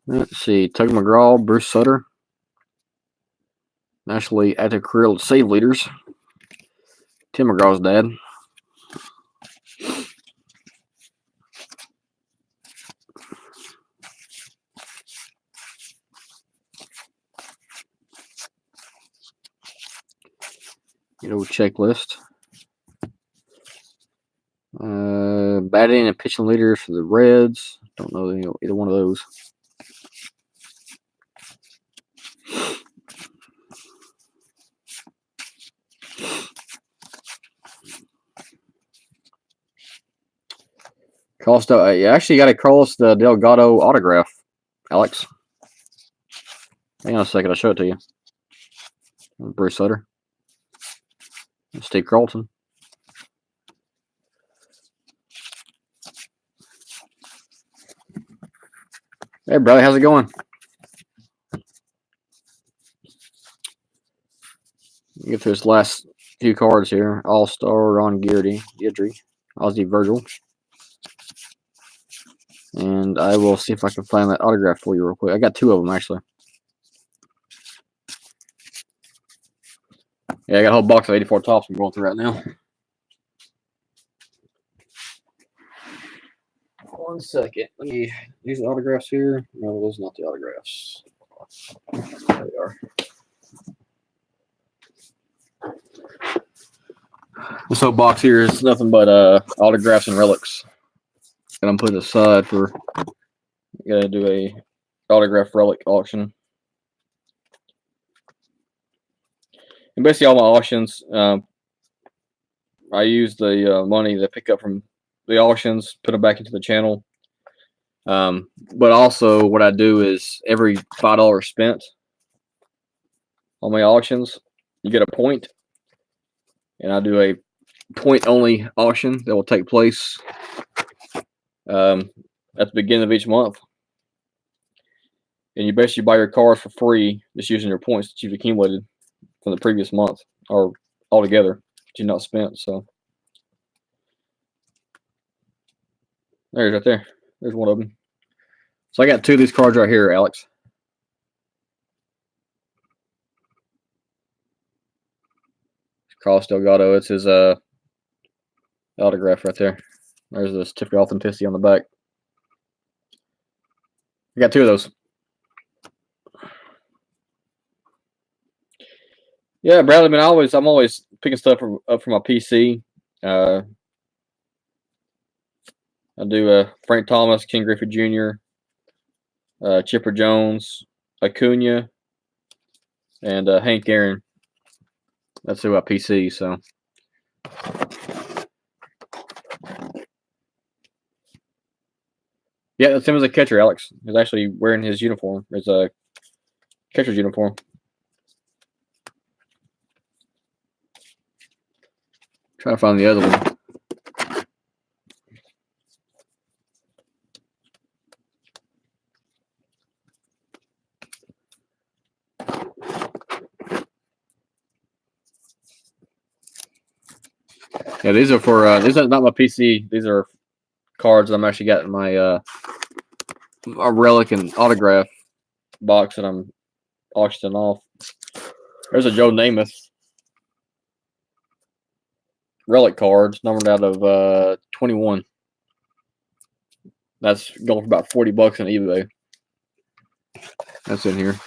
Let's see. Tug McGraw, Bruce Sutter. Nationally active career save leaders. Tim McGraw's dad. Get old checklist. Batting and pitching leaders for the Reds. Don't know either one of those. Costa, you actually got to Carlos the Delgado autograph, Alex. Hang on a second, I'll show it to you. Bruce Sutter. Steve Carlton. Hey, brother, how's it going? Get through this last few cards here. All-Star, Ron Guidry, Ozzie Virgil. And I will see if I can find that autograph for you real quick. I got two of them, actually. Yeah, I got a whole box of 84 tops I'm going through right now. 1 second. Let me use the autographs here. No, those are not the autographs. There they are. This whole box here is nothing but autographs and relics. And I'm putting aside for gotta do a autograph relic auction. And basically all my auctions, I use the money that I pick up from the auctions, put them back into the channel. But also what I do is every $5 spent on my auctions, you get a point. And I do a point-only auction that will take place at the beginning of each month. And you basically buy your cars for free just using your points that you've accumulated from the previous month or altogether that you've not spent. So there's right there. There's one of them. So I got two of these cards right here, Alex. Carlos Delgado. It's his autograph right there. There's the certificate of authenticity on the back. I got two of those. Yeah, Bradley. I mean, I'm always picking stuff up from my PC. I do Frank Thomas, King Griffey Jr., Chipper Jones, Acuna, and Hank Aaron. That's who I PC. So. Yeah, that's him as a catcher, Alex. He's actually wearing his uniform, his catcher's uniform. Trying to find the other one. Yeah, these are for these are not my PC. These are cards that I'm actually got in my a relic and autograph box that I'm auctioning off. There's a Joe Namath relic cards numbered out of 21. That's going for about $40 on eBay. That's in here.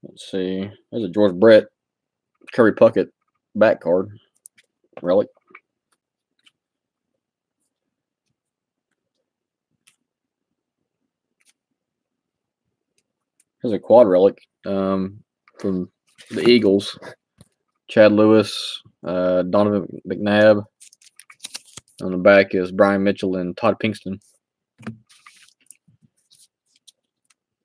Let's see. There's a George Brett Kirby Puckett back card relic. There's a quad relic from the Eagles. Chad Lewis, Donovan McNabb. On the back is Brian Mitchell and Todd Pinkston.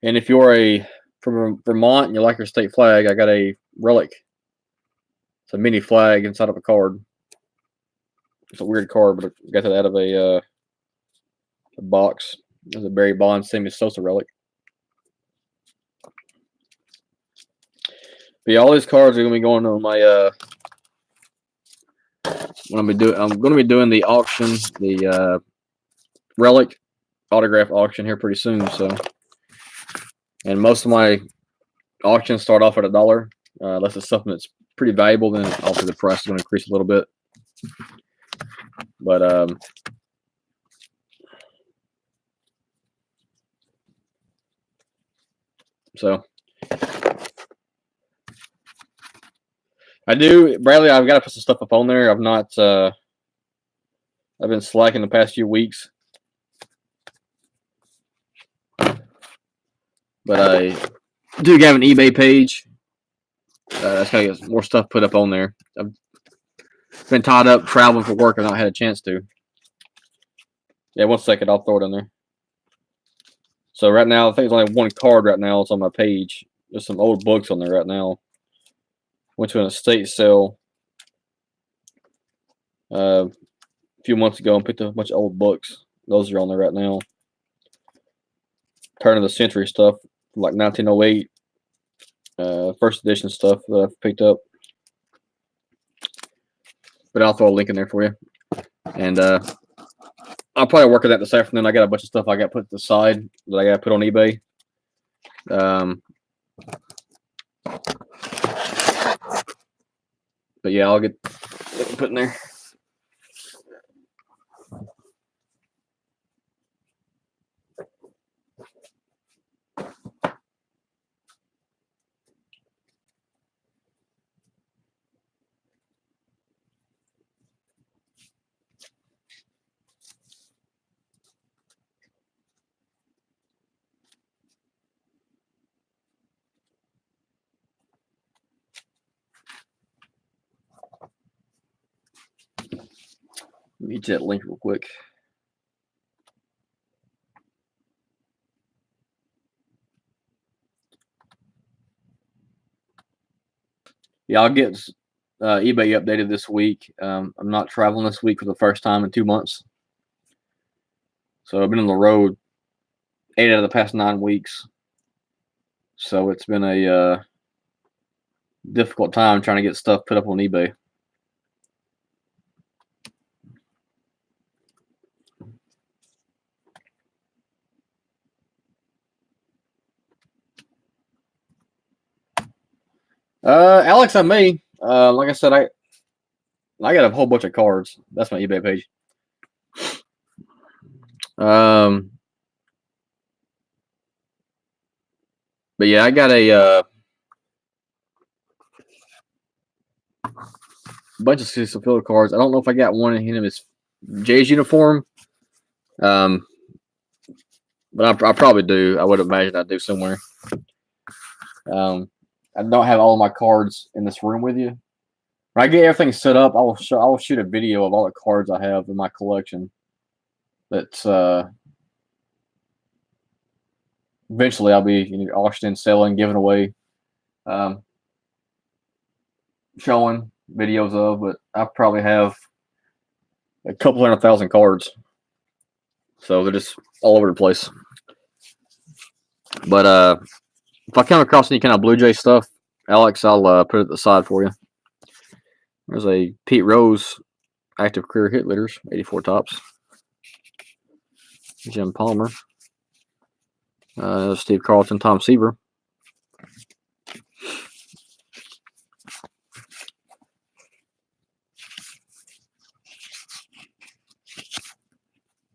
And if you're from Vermont and you like your state flag, I got a relic. It's a mini flag inside of a card. It's a weird card, but I got that out of a box. There's a Barry Bonds Sammy Sosa relic. But yeah, all these cards are gonna be going on my I'm gonna be doing the auction, the relic autograph auction here pretty soon. So, and most of my auctions start off at $1. Unless it's something that's pretty valuable, then obviously the price is going to increase a little bit. But so I do, Bradley. I've got to put some stuff up on there. I've not. I've been slacking the past few weeks, but I do have an eBay page. That's gonna get more stuff put up on there. I've been tied up traveling for work. I've not had a chance to. Yeah, 1 second. I'll throw it in there. So right now, I think there's only one card right now. It's on my page. There's some old books on there right now. Went to an estate sale a few months ago and picked up a bunch of old books. Those are on there right now. Turn of the century stuff, like 1908, first edition stuff that I've picked up. But I'll throw a link in there for you. And I'll probably work on that this afternoon. I got a bunch of stuff I got put to the side that I got to put on eBay. But yeah, I'll get it put in there. Let me get that link real quick. Yeah, I'll get eBay updated this week. I'm not traveling this week for the first time in 2 months. So I've been on the road 8 out of the past 9 weeks. So it's been a difficult time trying to get stuff put up on eBay. Alex and me, like I said, I got a whole bunch of cards. That's my eBay page. But yeah, I got a bunch of Cecil Field cards. I don't know if I got one in his Jay's uniform. But I probably do. I would imagine I do somewhere. I don't have all of my cards in this room with you. When I get everything set up, I will shoot a video of all the cards I have in my collection. That's eventually I'll be auctioning, selling, giving away, showing videos of. But I probably have a couple 100,000 cards, so they're just all over the place. But if I come across any kind of Blue Jay stuff, Alex, I'll put it at the side for you. There's a Pete Rose active career hit leaders, 84 tops. Jim Palmer. Steve Carlton, Tom Seaver.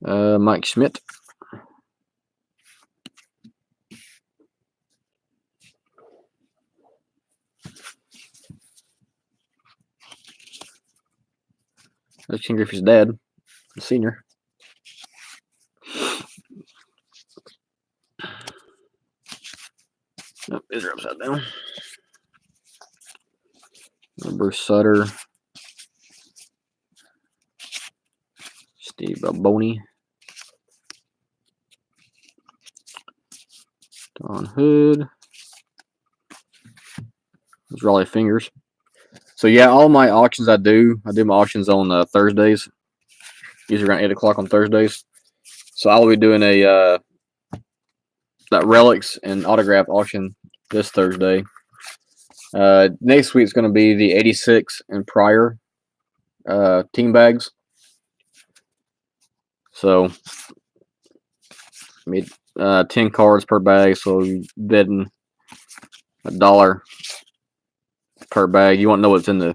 Mike Schmidt. That's King Griffey's dad, the senior. Oh, these are upside down. Bruce Sutter. Steve Boney. Don Hood. There's Raleigh Fingers. So yeah, all my auctions I do my auctions on Thursdays. usually around 8 o'clock on Thursdays. So I will be doing a that relics and autograph auction this Thursday. Next week's going to be the 86 and prior team bags. So, 10 cards per bag. So bidding $1 per bag. You won't know what's in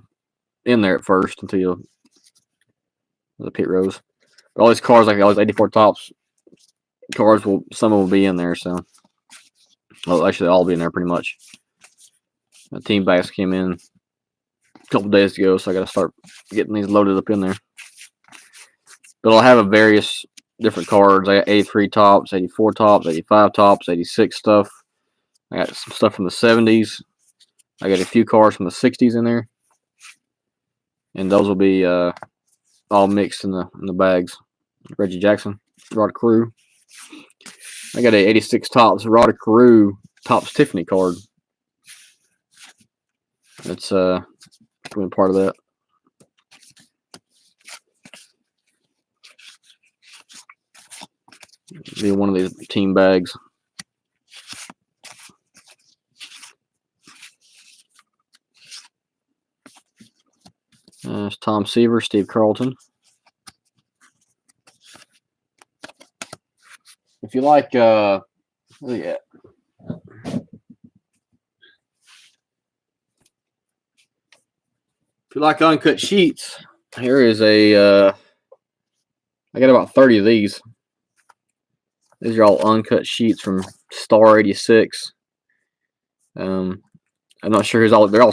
there at first until the pit rows. But all these cards, like all these 84 tops cards, some will be in there. So, well, actually, all be in there pretty much. The team bags came in a couple days ago, so I got to start getting these loaded up in there. But I'll have a various different cards. I got 83 tops, 84 tops, 85 tops, 86 stuff. I got some stuff from the 70s. I got a few cards from the 60s in there, and those will be all mixed in the bags. Reggie Jackson, Rod Carew. I got a 86 tops Rod Carew Tops Tiffany card. It's being part of that. Be one of these team bags. There's Tom Seaver, Steve Carlton. If you like, yeah. If you like uncut sheets, here is a. I got about 30 of these. These are all uncut sheets from Star 86. I'm not sure who's all. They're all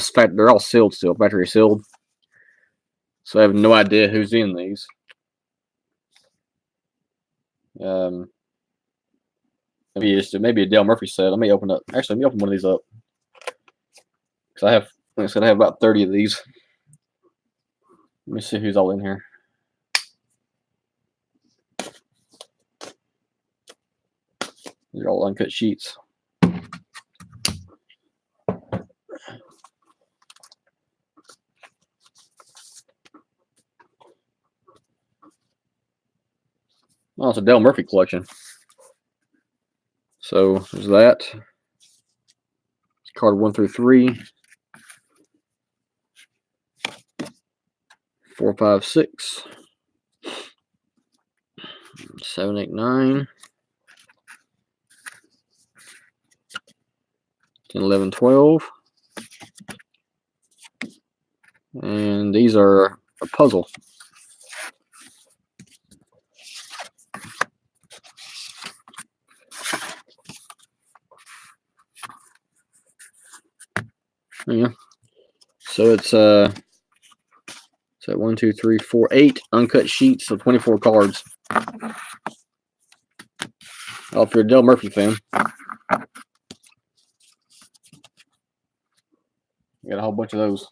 sealed still, factory sealed. So I have no idea who's in these. Maybe a Dale Murphy set. Let me open one of these up because I have, like I said, I have about 30 of these. Let me see who's all in here. These are all uncut sheets. Oh, it's a Dale Murphy collection. So there's that. Card 1 through 3. 4, 5, 6. 7, 8, 9. 10, 11, 12. And these are a puzzle. Yeah. So it's 1, 2, 3, 4, 8 uncut sheets of 24 cards. Oh, if you're a Dale Murphy fan, you got a whole bunch of those.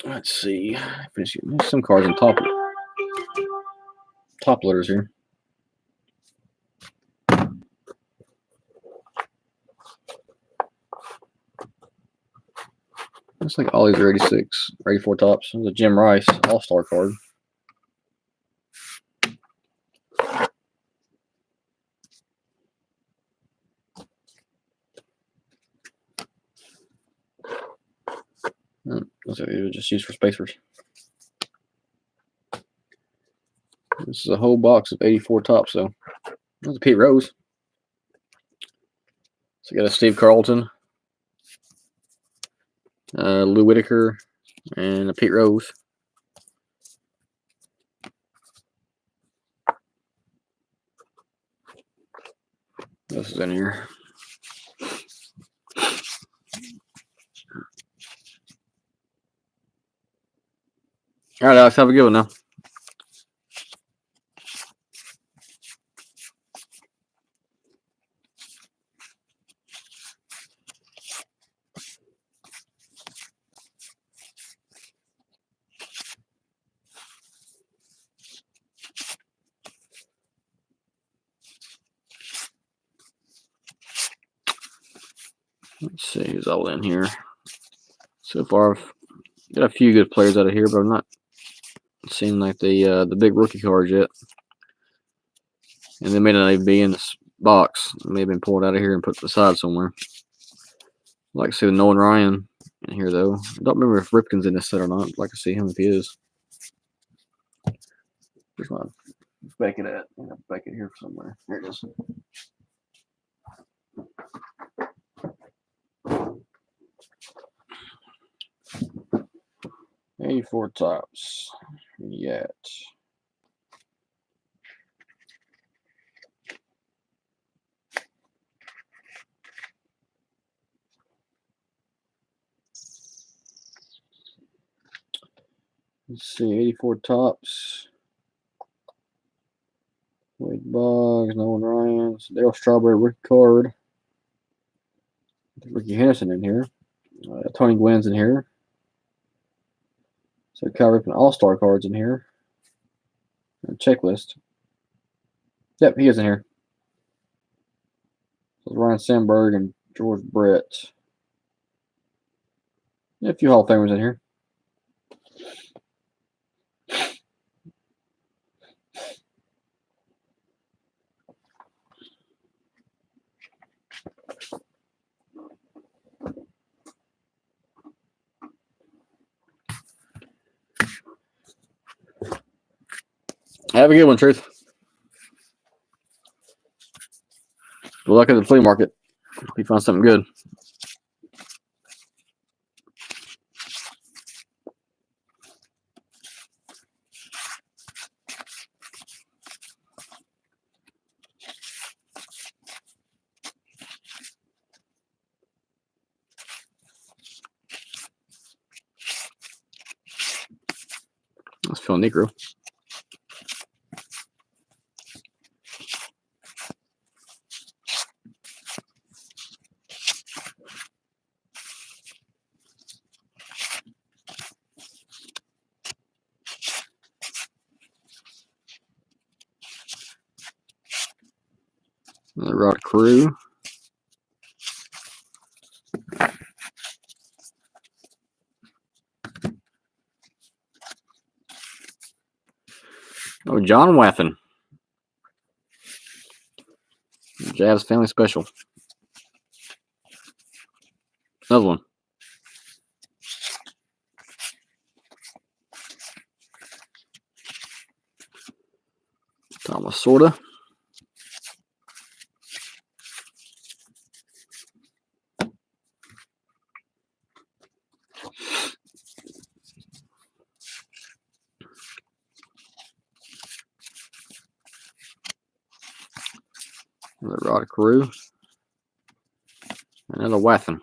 Let's see. There's some cards in top loaders here. Looks like all these are 86, 84 tops. There's a Jim Rice All-Star card. Looks like they were just used for spacers. This is a whole box of 84 tops, though. There's a Pete Rose. So you got a Steve Carlton, Lou Whitaker, and a Pete Rose. This is in here. All right, Alex, have a good one now. Let's see who's all in here. So far, I've got a few good players out of here, but I'm not seeing like the big rookie cards yet. And they may not even be in this box. They may have been pulled out of here and put to the side somewhere. I'd like to see the Nolan Ryan in here, though. I don't remember if Ripken's in this set or not. I'd like to see him if he is. Where's my Beckett at? I have Beckett here somewhere. Here it is. $84 tops. Yeah. Let's see, 84 tops. Wade Boggs, Nolan Ryan, Dale Strawberry rookie card. Ricky Henderson in here. Tony Gwynn's in here. So Kyle Ripken All-Star cards in here. And checklist. Yep, he is in here. So Ryan Sandberg and George Brett. A few Hall of Famers in here. Have a good one, Truth. Good luck at the flea market. Hope you find something good. Let's feel Negro. The Rod Crew. Oh, John Wathen. Jazz Family Special. Another one. Thomas Sorta. Another Rod Carew. Another Wathen.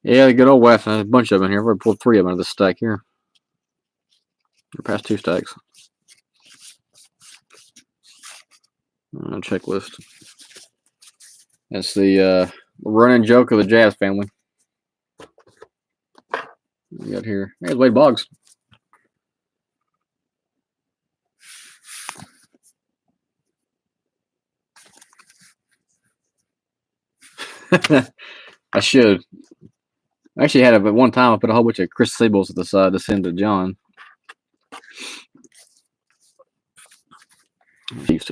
Yeah, the good old Wathen. There's a bunch of them in here. I've already pulled 3 of them out of this stack here. We're past 2 stacks. Checklist. That's the running joke of the Jazz family. We got here. There's Wade Boggs. I should. I actually had it, but one time I put a whole bunch of Chris Siebles at the side to send to John.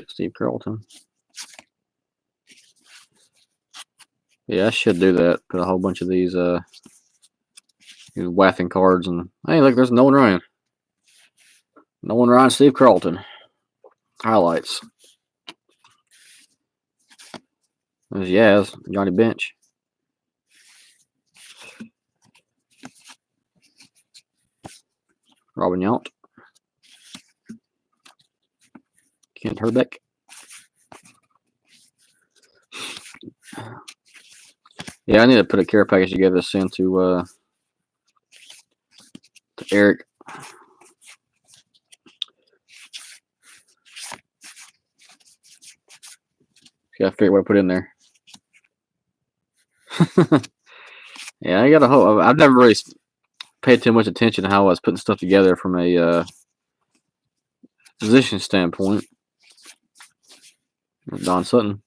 Steve Carlton. Yeah, I should do that. Put a whole bunch of these Wathen cards, and hey, look, there's Nolan Ryan. Nolan Ryan, Steve Carlton. Highlights. There's Yaz, Johnny Bench. Robin Yount. Kent Herbeck. Yeah, I need to put a care package together to send to Eric. Gotta figure out what to put in there. Yeah, I got a whole. I've never really paid too much attention to how I was putting stuff together from a position standpoint. Don Sutton.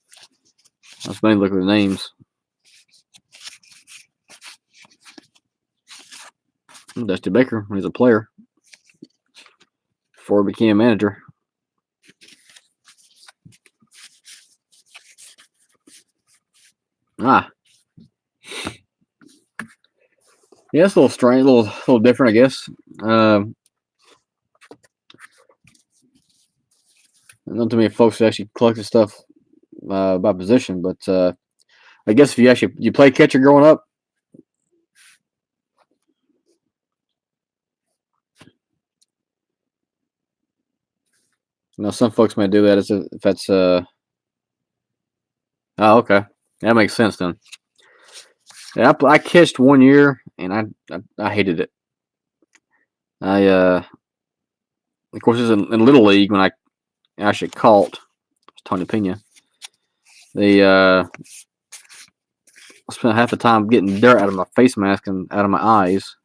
I was mainly looking at the names. Dusty Baker, he's a player before he became a manager. Ah. Yeah, it's a little strange, a little different, I guess. Not too many folks who actually collected stuff by position, but I guess if you play catcher growing up, some folks may do that if that's oh, okay, that makes sense then. Yeah, I catched 1 year and I hated it. Of course, it was in Little League when I actually caught Tony Pena. I spent half the time getting dirt out of my face mask and out of my eyes,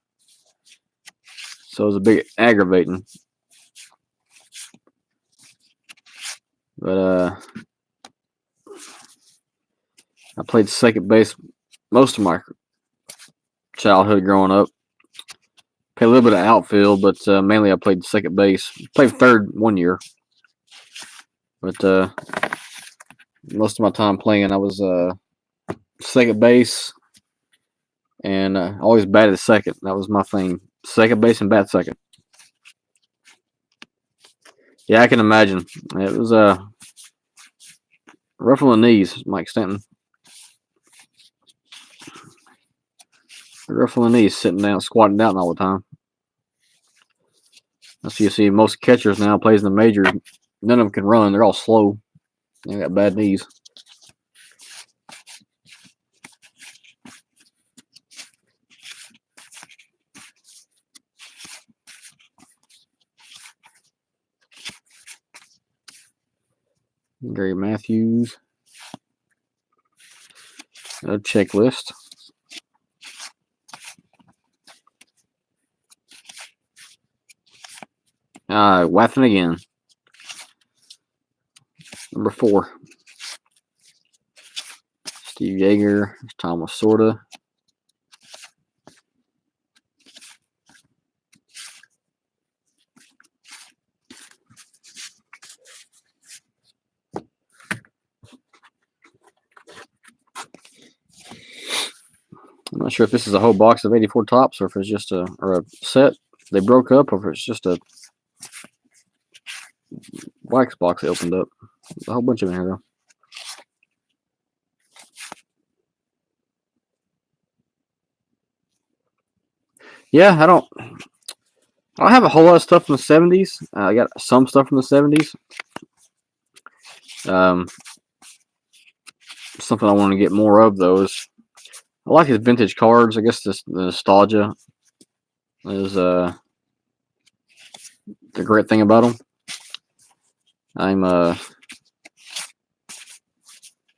so it was a big aggravating. But I played second base most of my childhood growing up. Played a little bit of outfield, but mainly I played second base. Played third 1 year, but most of my time playing, I was second base, and always batted second. That was my thing: second base and bat second. Yeah, I can imagine. It was rough on the knees, Mike Stanton. Rough on the knees, sitting down, squatting down all the time. That's you see most catchers now plays in the majors. None of them can run. They're all slow. They got bad knees. Gary Matthews. A checklist. Waffen again. Number 4. Steve Yeager. Thomas Sorta. I'm not sure if this is a whole box of 84 tops or if it's just a set they broke up, or if it's just a wax box they opened up. There's a whole bunch of them here though. Yeah, I don't have a whole lot of stuff from the 70s. I got some stuff from the 70s. Something I want to get more of though is I like his vintage cards. I guess the nostalgia is the great thing about them. I'm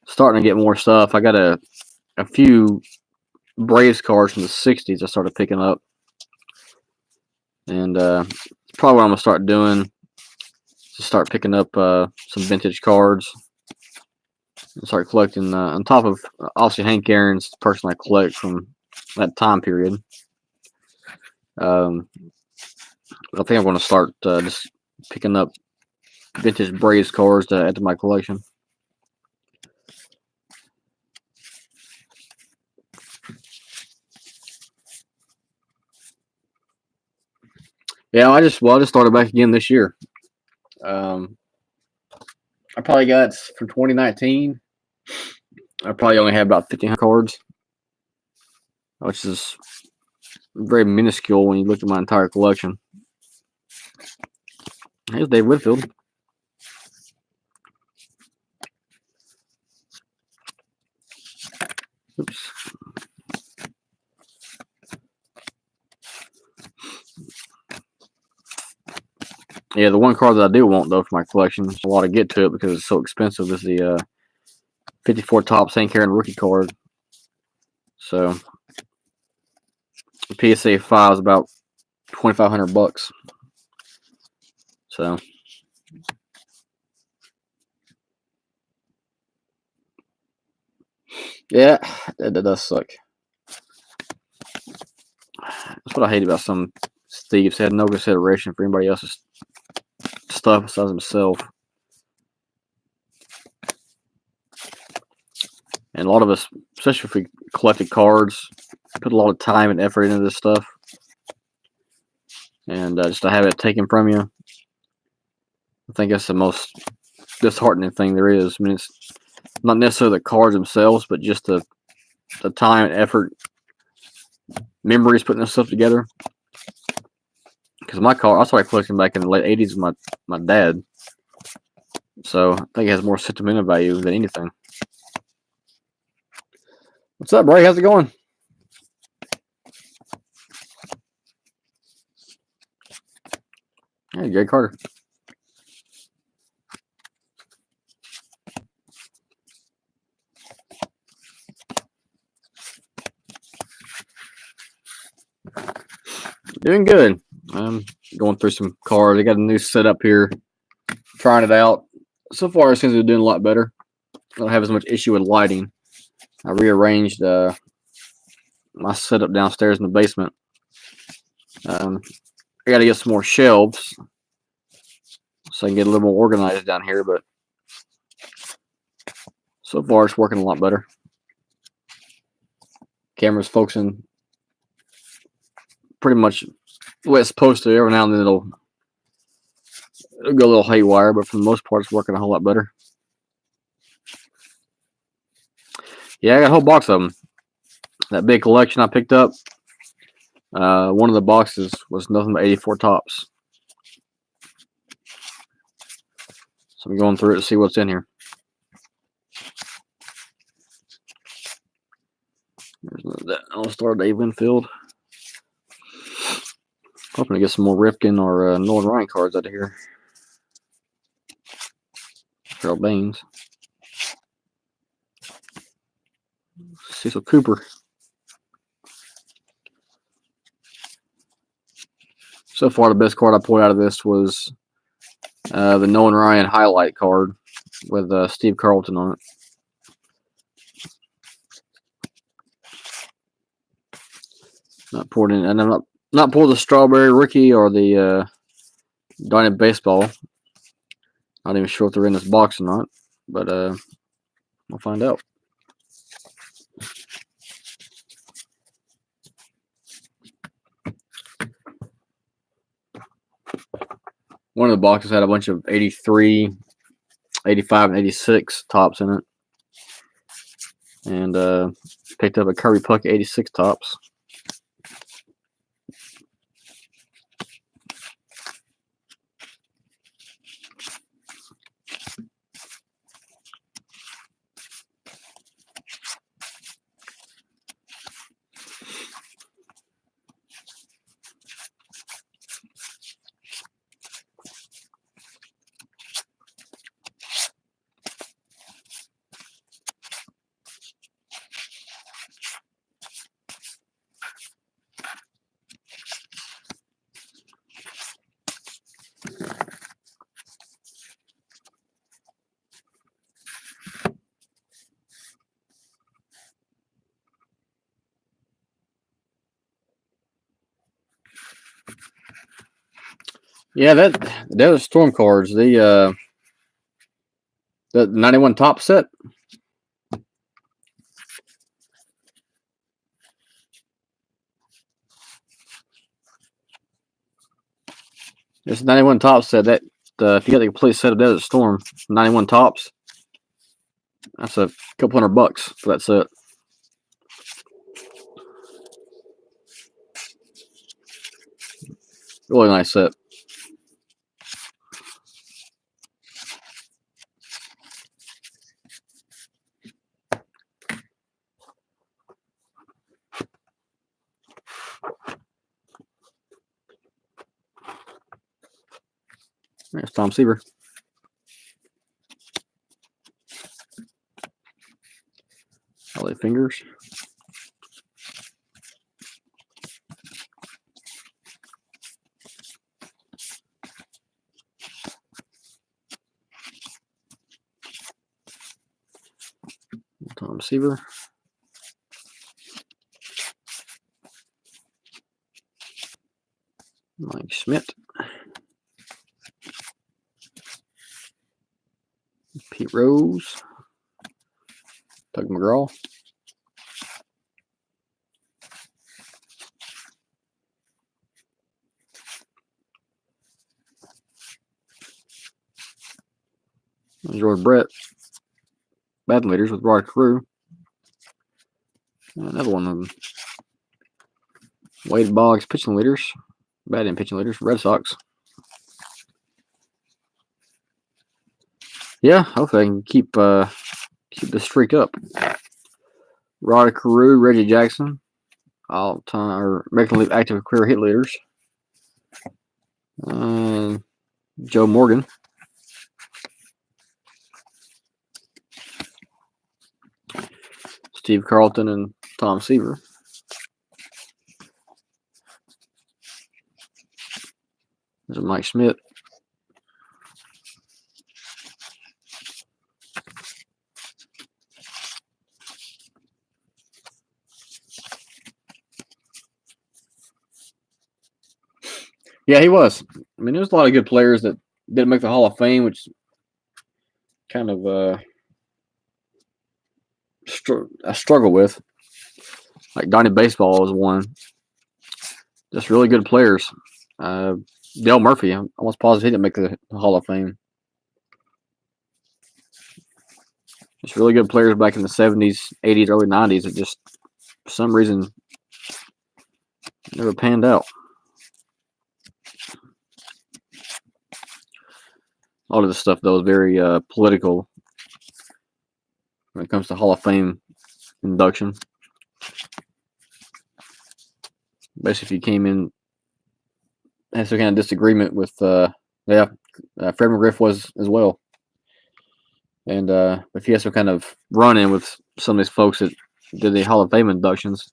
starting to get more stuff. I got a few Braves cards from the 60s I started picking up. And probably what I'm going to start doing is start picking up some vintage cards and start collecting on top of obviously Hank Aaron's, the person I collect from that time period. I think I'm going to start just picking up vintage Braves cards to add to my collection. Yeah, I just started back again this year. I probably got from 2019. I probably only have about 1,500 cards, which is very minuscule when you look at my entire collection. Here's Dave Whitfield. Oops. Yeah, the one card that I do want though for my collection, a lot to get to it because it's so expensive, is the 54 top St. Karen rookie card. So the PSA 5 is about $2,500. So yeah, that does suck. That's what I hate about some thieves. Had no consideration for anybody else's stuff besides himself. And a lot of us, especially if we collected cards, put a lot of time and effort into this stuff. And just to have it taken from you, I think that's the most disheartening thing there is. I mean, it's not necessarily the cards themselves, but just the time and effort, memories putting this stuff together. Because my car, I started collecting back in the late 80s with my dad. So I think it has more sentimental value than anything. What's up, Bray? How's it going? Hey, Gary Carter. Doing good. I'm going through some cards. I got a new setup here. Trying it out. So far, it seems to be doing a lot better. I don't have as much issue with lighting. I rearranged my setup downstairs in the basement. I got to get some more shelves so I can get a little more organized down here, but so far it's working a lot better. Camera's focusing pretty much the way it's supposed to. Every now and then it'll go a little haywire, but for the most part it's working a whole lot better. Yeah, I got a whole box of them. That big collection I picked up, one of the boxes was nothing but 84 tops. So I'm going through it to see what's in here. There's that All-Star Dave Winfield. Hoping to get some more Rifkin or Nolan Ryan cards out of here. Harold Baines. Cecil Cooper. So far, the best card I pulled out of this was the Nolan Ryan highlight card with Steve Carlton on it. Not poured in, and I'm not pulled the Strawberry Rookie or the Diamond Baseball. Not even sure if they're in this box or not, but we'll find out. One of the boxes had a bunch of 83, 85, and 86 tops in it. And picked up a Kirby Puck 86 tops. Yeah, that was Storm cards. The 91 top set. It's 91 top set. That if you got the complete set of Desert Storm, 91 tops. That's a couple $100 for that set. Really nice set. There's Tom Seaver. LA Fingers. Tom Seaver. Mike Schmidt. Pete Rose. Doug McGraw. George Brett. Batting leaders with Rod Carew. Another one of them. Wade Boggs pitching leaders. Batting pitching leaders. Red Sox. Yeah, hopefully I can keep the streak up. Rod Carew, Reggie Jackson, all time or American League active career hit leaders. Joe Morgan. Steve Carlton and Tom Seaver. There's a Mike Schmidt. Yeah, he was. I mean, there's a lot of good players that didn't make the Hall of Fame, which kind of I struggle with. Like Donnie Baseball was one. Just really good players. Dale Murphy, I'm almost positive he didn't make the Hall of Fame. Just really good players back in the 70s, 80s, early 90s that just, for some reason, never panned out. A lot of this stuff, though, is very political when it comes to Hall of Fame induction. Basically, if you came in, had some kind of disagreement with, Fred McGriff was as well. And if you had some kind of run-in with some of these folks that did the Hall of Fame inductions,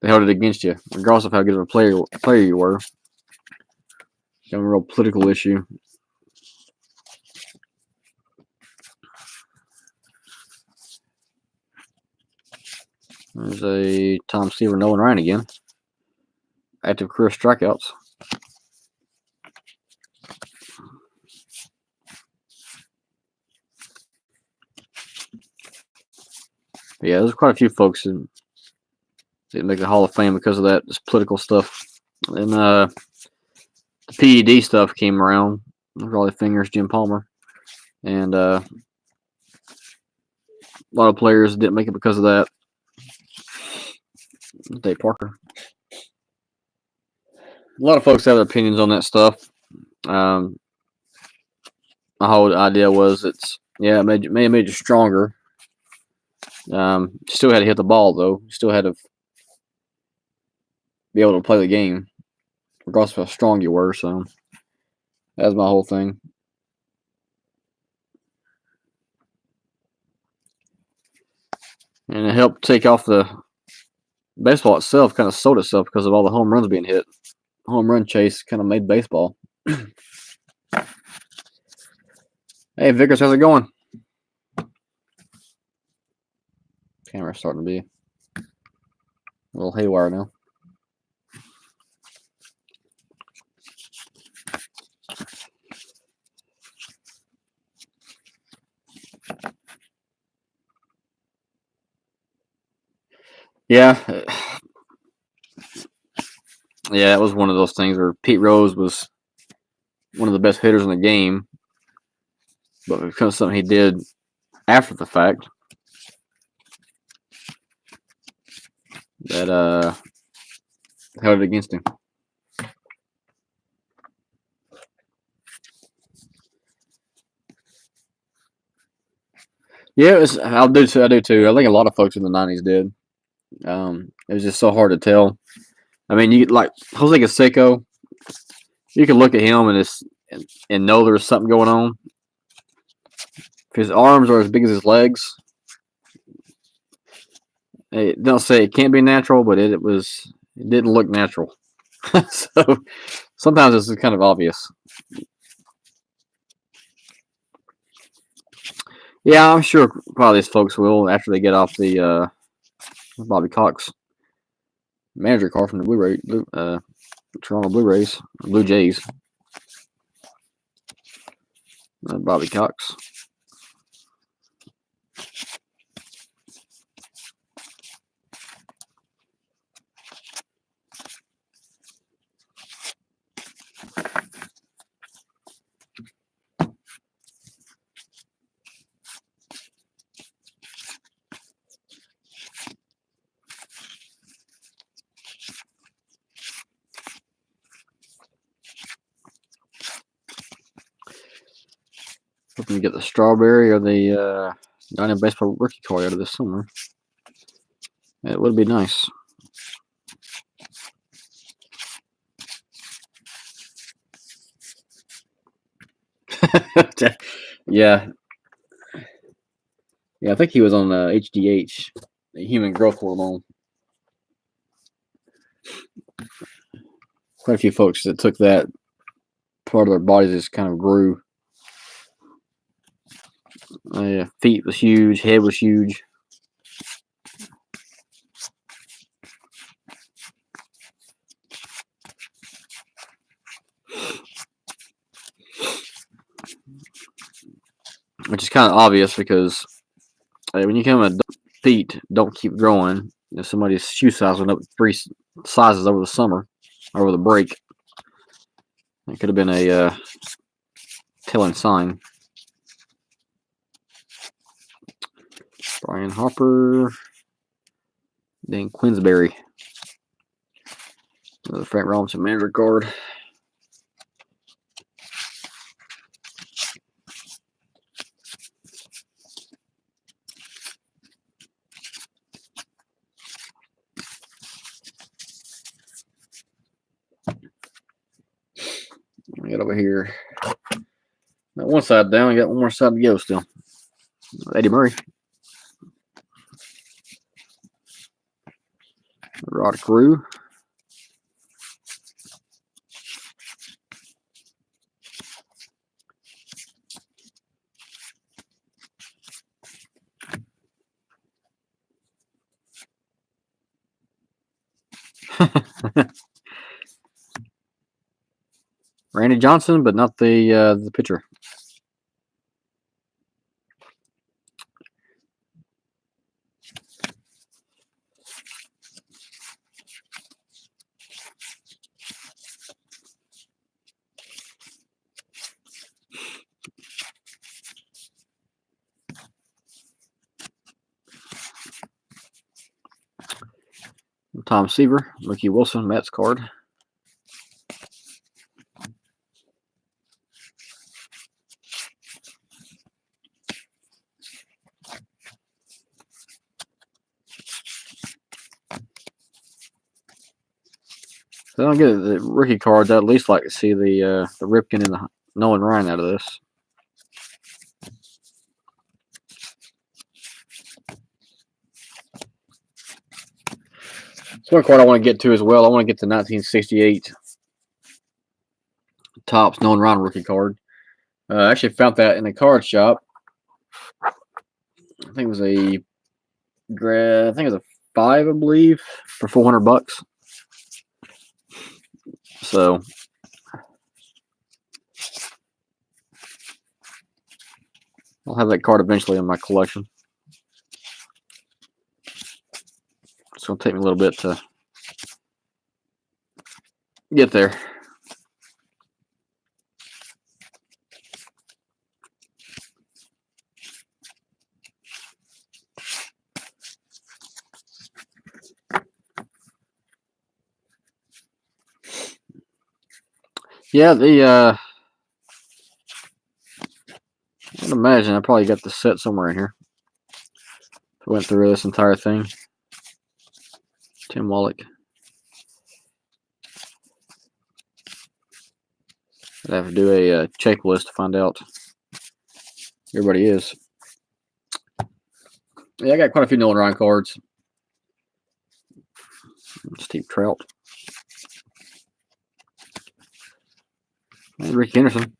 they held it against you, regardless of how good of a player you were. It's a real political issue. There's a Tom Seaver, Nolan Ryan again. Active career strikeouts. Yeah, there's quite a few folks that didn't make the Hall of Fame because of that, just political stuff. And the PED stuff came around. Raleigh Fingers, Jim Palmer. And a lot of players didn't make it because of that. Dave Parker. A lot of folks have their opinions on that stuff. My whole idea was it may have made you stronger. Still had to hit the ball, though. Still had to be able to play the game, regardless of how strong you were. So that's my whole thing. And it helped take off the baseball itself, kind of sold itself because of all the home runs being hit. Home run chase kind of made baseball. Hey, Vickers, how's it going? Camera's starting to be a little haywire now. Yeah. Yeah, it was one of those things where Pete Rose was one of the best hitters in the game, but because of something he did after the fact, that held it against him. Yeah, I do too. I think a lot of folks in the '90s did. It was just so hard to tell. I mean, you like Jose Canseco. You can look at him and and know there's something going on. If his arms are as big as his legs, it don't say it can't be natural, but it didn't look natural. So sometimes this is kind of obvious. Yeah, I'm sure probably these folks will after they get off the Bobby Cox manager card from the Toronto Blue Jays. Bobby Cox. Hoping to get the strawberry or the 90 baseball rookie card out of this summer. It would be nice. Yeah. Yeah, I think he was on HDH, the human growth hormone. Quite a few folks that took that part of their bodies just kind of grew. Feet was huge, head was huge. Which is kind of obvious because when you come in, feet don't keep growing. If somebody's shoe size went up 3 sizes over the summer, over the break, it could have been a telling sign. Brian Harper, then Quinsbury. The Frank Robinson manager card. I got over here. Got one side down. I got one more side to go still. Eddie Murray. Rod Carew. Randy Johnson, but not the pitcher. Tom Seaver, Ricky Wilson, Mets card. If I don't get the rookie cards, I'd at least like to see the Ripken and the Nolan Ryan out of this. It's one card I want to get to as well. I want to get the 1968 Topps Nolan Ryan rookie card. I actually found that in a card shop. I think it was a 5, I believe, for $400. So I'll have that card eventually in my collection. It's going to take me a little bit to get there. Yeah, I would imagine I probably got the set somewhere in here. I went through this entire thing. Tim Wallach. I have to do a checklist to find out who everybody is. Yeah, I got quite a few Nolan Ryan cards. Steve Trout. And Ricky Henderson.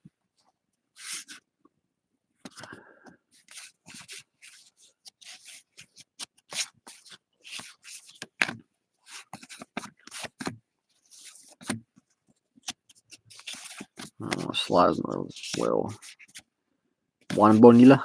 Slides as well. Juan Bonilla.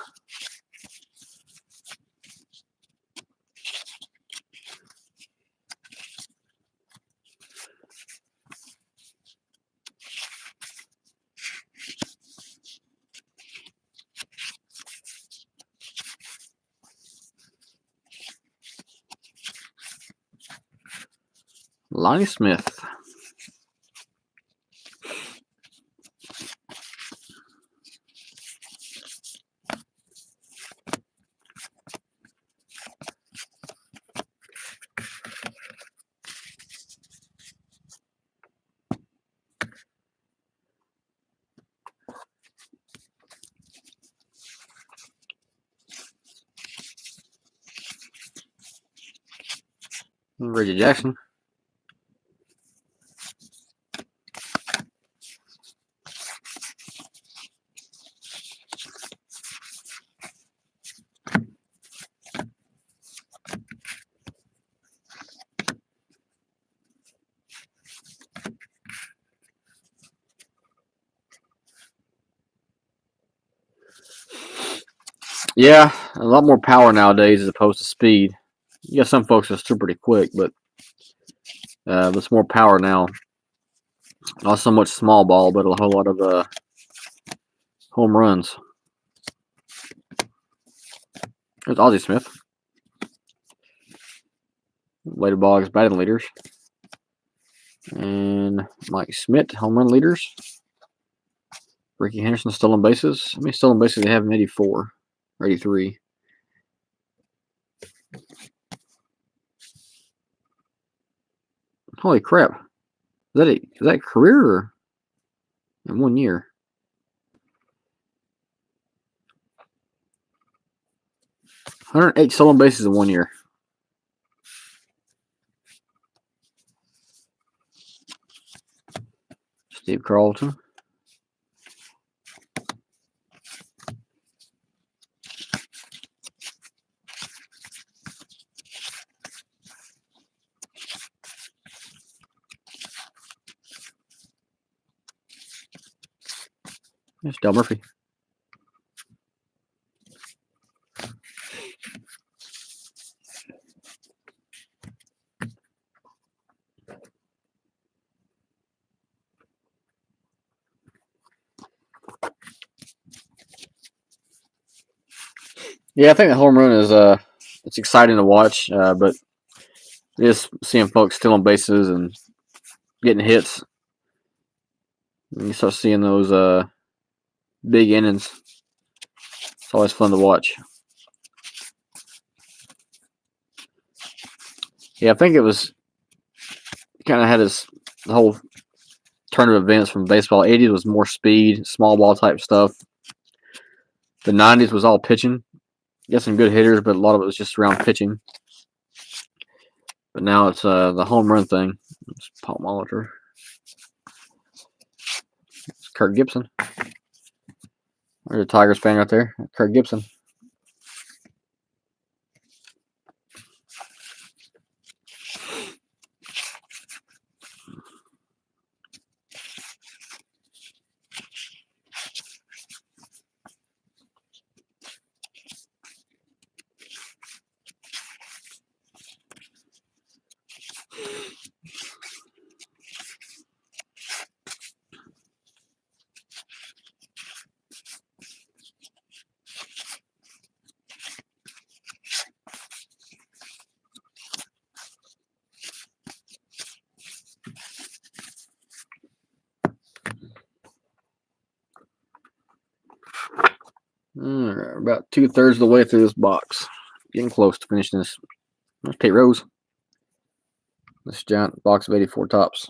Lonnie Smith. Reggie Jackson. Yeah, a lot more power nowadays as opposed to speed. You got some folks that's still pretty quick, but there's more power now. Not so much small ball, but a whole lot of home runs. There's Ozzie Smith. Later Boggs batting leaders. And Mike Schmidt, home run leaders. Ricky Henderson, stolen bases. How many stolen bases do they have in 84 or 83? Holy crap. Is that career or in 1 year? $108 stolen bases in 1 year. Steve Carlton. There's Del Murphy. Yeah, I think the home run is it's exciting to watch, but just seeing folks stealing bases and getting hits. And you start seeing those big innings. It's always fun to watch. Yeah, I think it was kind of had the whole turn of events from baseball. 80s was more speed, small ball type stuff. The 90s was all pitching. Got some good hitters, but a lot of it was just around pitching. But now it's the home run thing. It's Paul Molitor. It's Kurt Gibson. There's a Tigers fan right there. Kurt Gibson. Right, about 2/3 of the way through this box. Getting close to finishing this. There's Pete Rose. This giant box of 84 tops.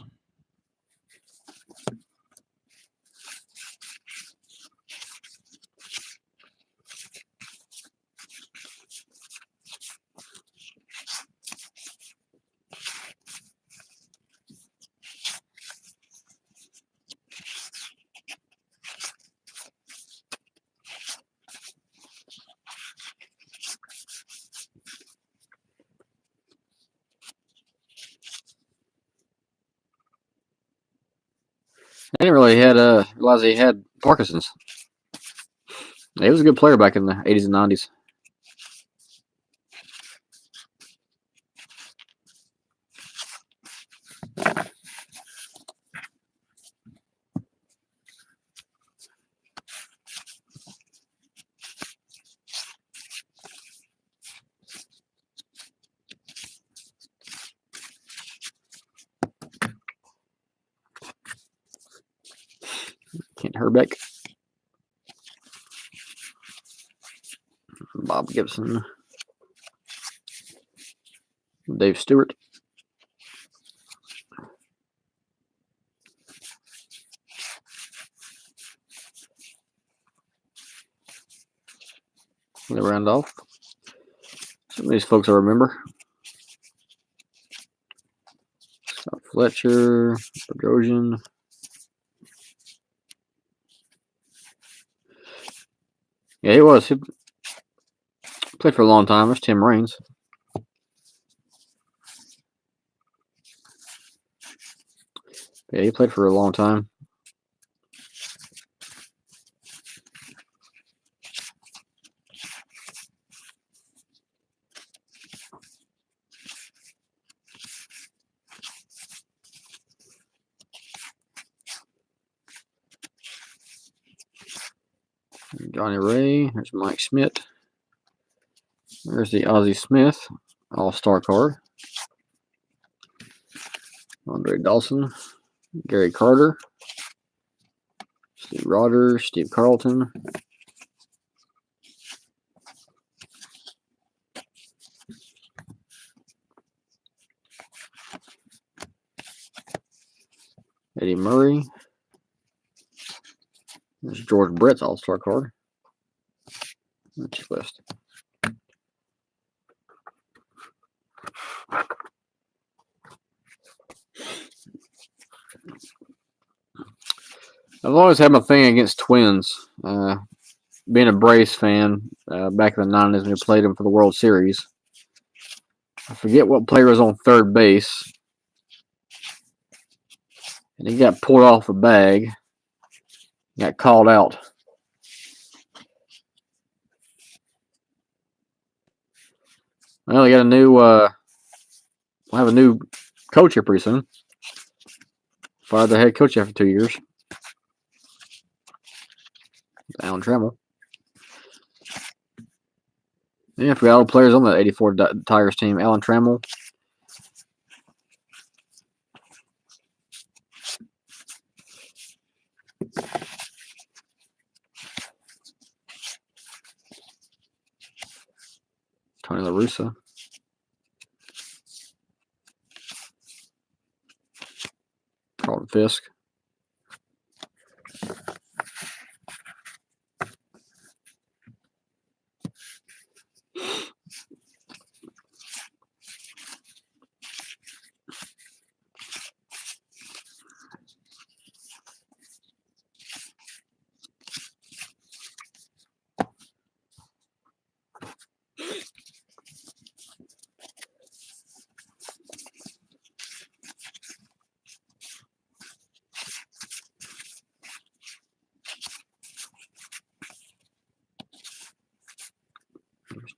I didn't really realize he had Parkinson's. He was a good player back in the 80s and 90s. Kent Herbeck. Bob Gibson. Dave Stewart. Lee Randolph. Some of these folks I remember. Scott Fletcher. Bogosian. Yeah, he was. He played for a long time. There's Tim Raines. Yeah, he played for a long time. Johnny Ray. There's Mike Schmidt. There's the Ozzie Smith All-Star card. Andre Dawson. Gary Carter. Steve Rogers. Steve Carlton. Eddie Murray. There's George Brett's All-Star card. Checklist. I've always had my thing against Twins. Being a Braves fan, back in the 90s when we played them for the World Series. I forget what player was on third base. And he got pulled off a bag. Got called out. Well, they got a new, we'll have a new coach here pretty soon. Fired the head coach after 2 years. Alan Trammell. Yeah, I forgot all the players on that 84 Tigers team. Alan Trammell. Tony La Russa. Carlton Fisk.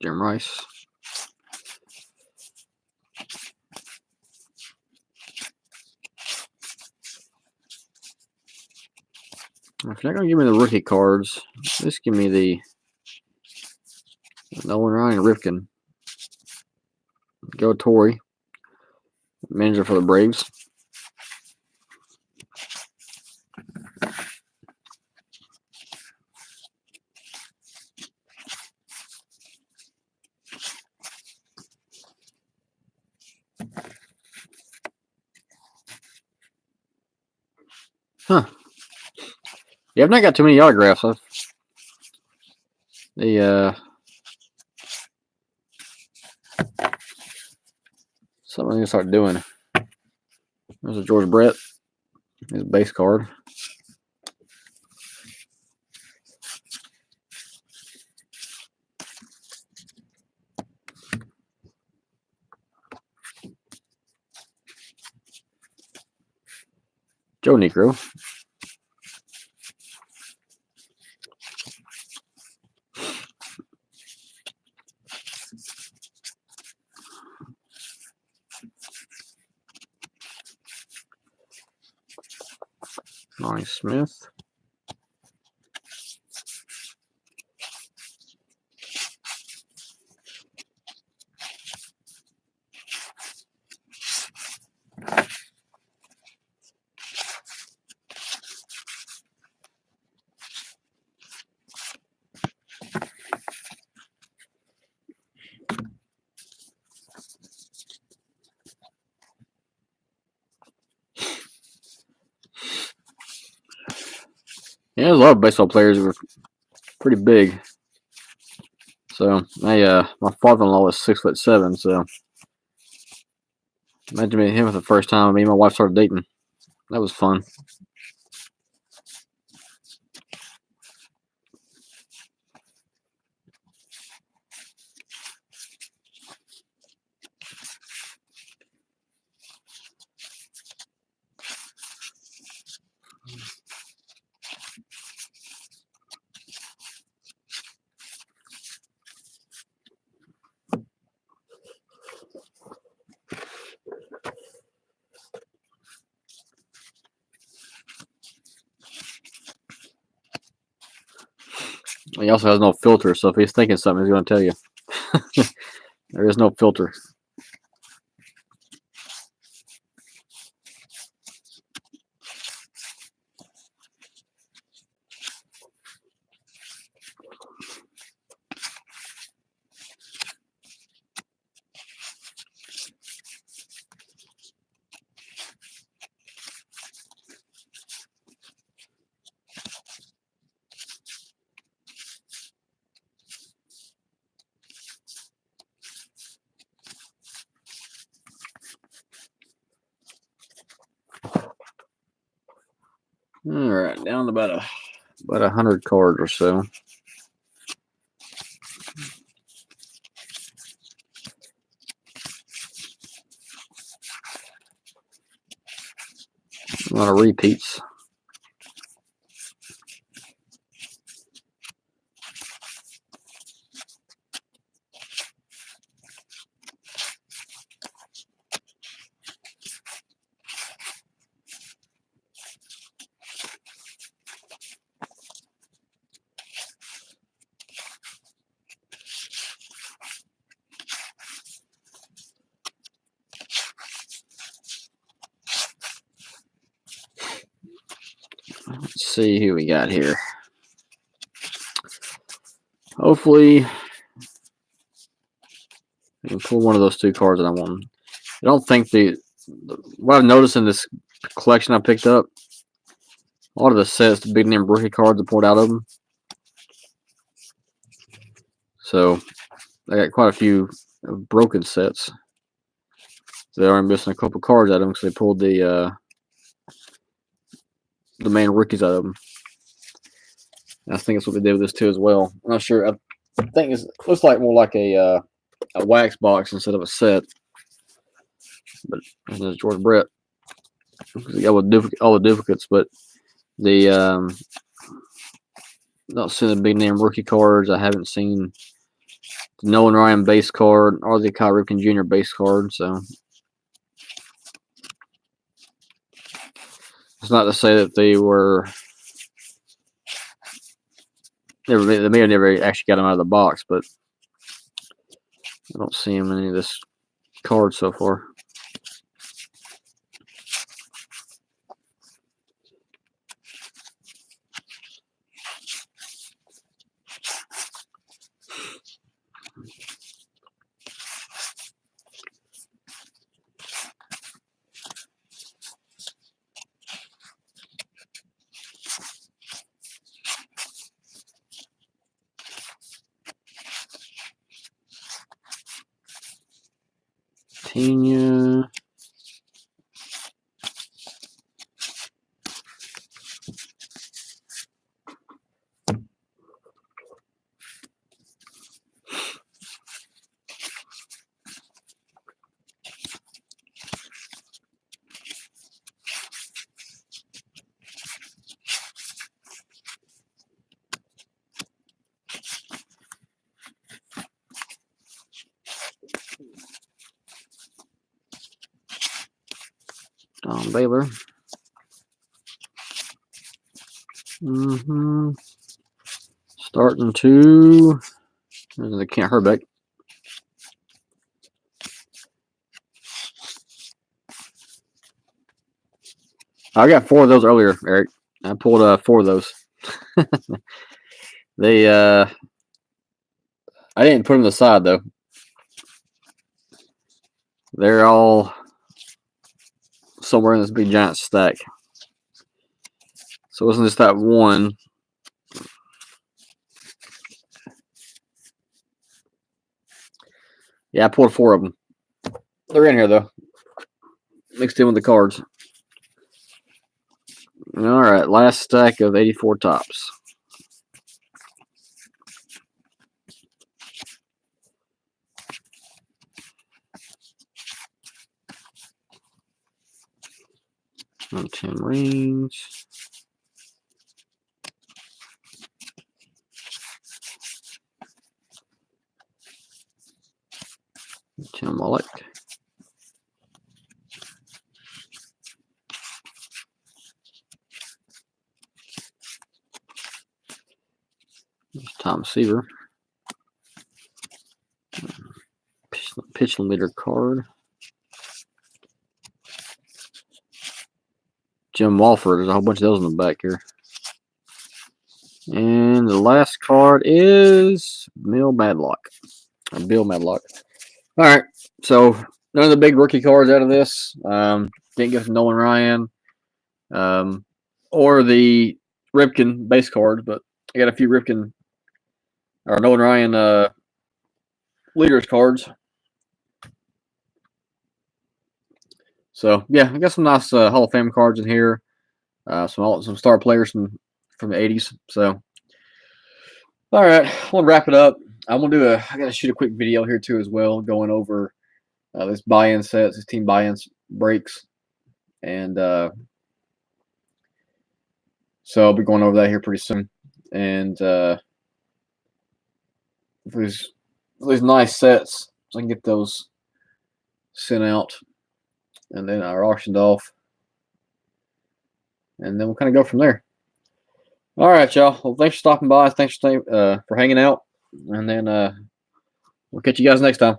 Jim Rice. If you're not going to give me the rookie cards, just give me the Nolan Ryan Rifkin. Go Torrey. Manager for the Braves. Huh. Yeah, I've not got too many autographs. Something I'm going to start doing. There's a George Brett. His base card. Joe Negro. Lonnie Smith. Yeah, there's a lot of baseball players who were pretty big. So my father-in-law was 6'7", so imagine meeting him for the first time. Me and my wife started dating. That was fun. He also has no filter, so if he's thinking something, he's going to tell you. There is no filter. All right, down to about 100 cards or so. A lot of repeats. Let's see who we got here. Hopefully, we can pull one of those two cards that I want. I don't think what I've noticed in this collection I picked up, a lot of the sets, the big name rookie cards are pulled out of them. So I got quite a few broken sets. So they are missing a couple cards out of them because they pulled the main rookies out of them. And I think that's what they did with this too as well. I'm not sure. I think it looks like more like a wax box instead of a set. But there's George Brett. He got all the duplicates, but the not seeing the big name rookie cards. I haven't seen the Nolan Ryan base card or the Kyle Ripken Jr. base card. So it's not to say that they may have never actually got them out of the box, but I don't see them in any of this card so far. Pena. Don Baylor. Starting to. They can't hurt back. I got 4 of those earlier, Eric. I pulled 4 of those. They I didn't put them to the side though. They're all somewhere in this big giant stack. So it wasn't just that one. Yeah, I pulled 4 of them. They're in here though. Mixed in with the cards. All right, last stack of 84 tops. And 10 rings. 10 mullet. Tom Seaver. Pitch leader card. Jim Walford. There's a whole bunch of those in the back here. And the last card is Bill Madlock. All right. So none of the big rookie cards out of this. Didn't get Nolan Ryan or the Ripken base cards, but I got a few Ripken or Nolan Ryan leaders cards. So yeah, I got some nice Hall of Fame cards in here. Some star players from the 80s. So all right, I want to wrap it up. I got to shoot a quick video here too as well, going over this buy-in sets, this team buy-in breaks, and so I'll be going over that here pretty soon. And these nice sets, so I can get those sent out, and then are auctioned off, and then we'll kind of go from there. All right, y'all. Well, thanks for stopping by. Thanks for hanging out, and then we'll catch you guys next time.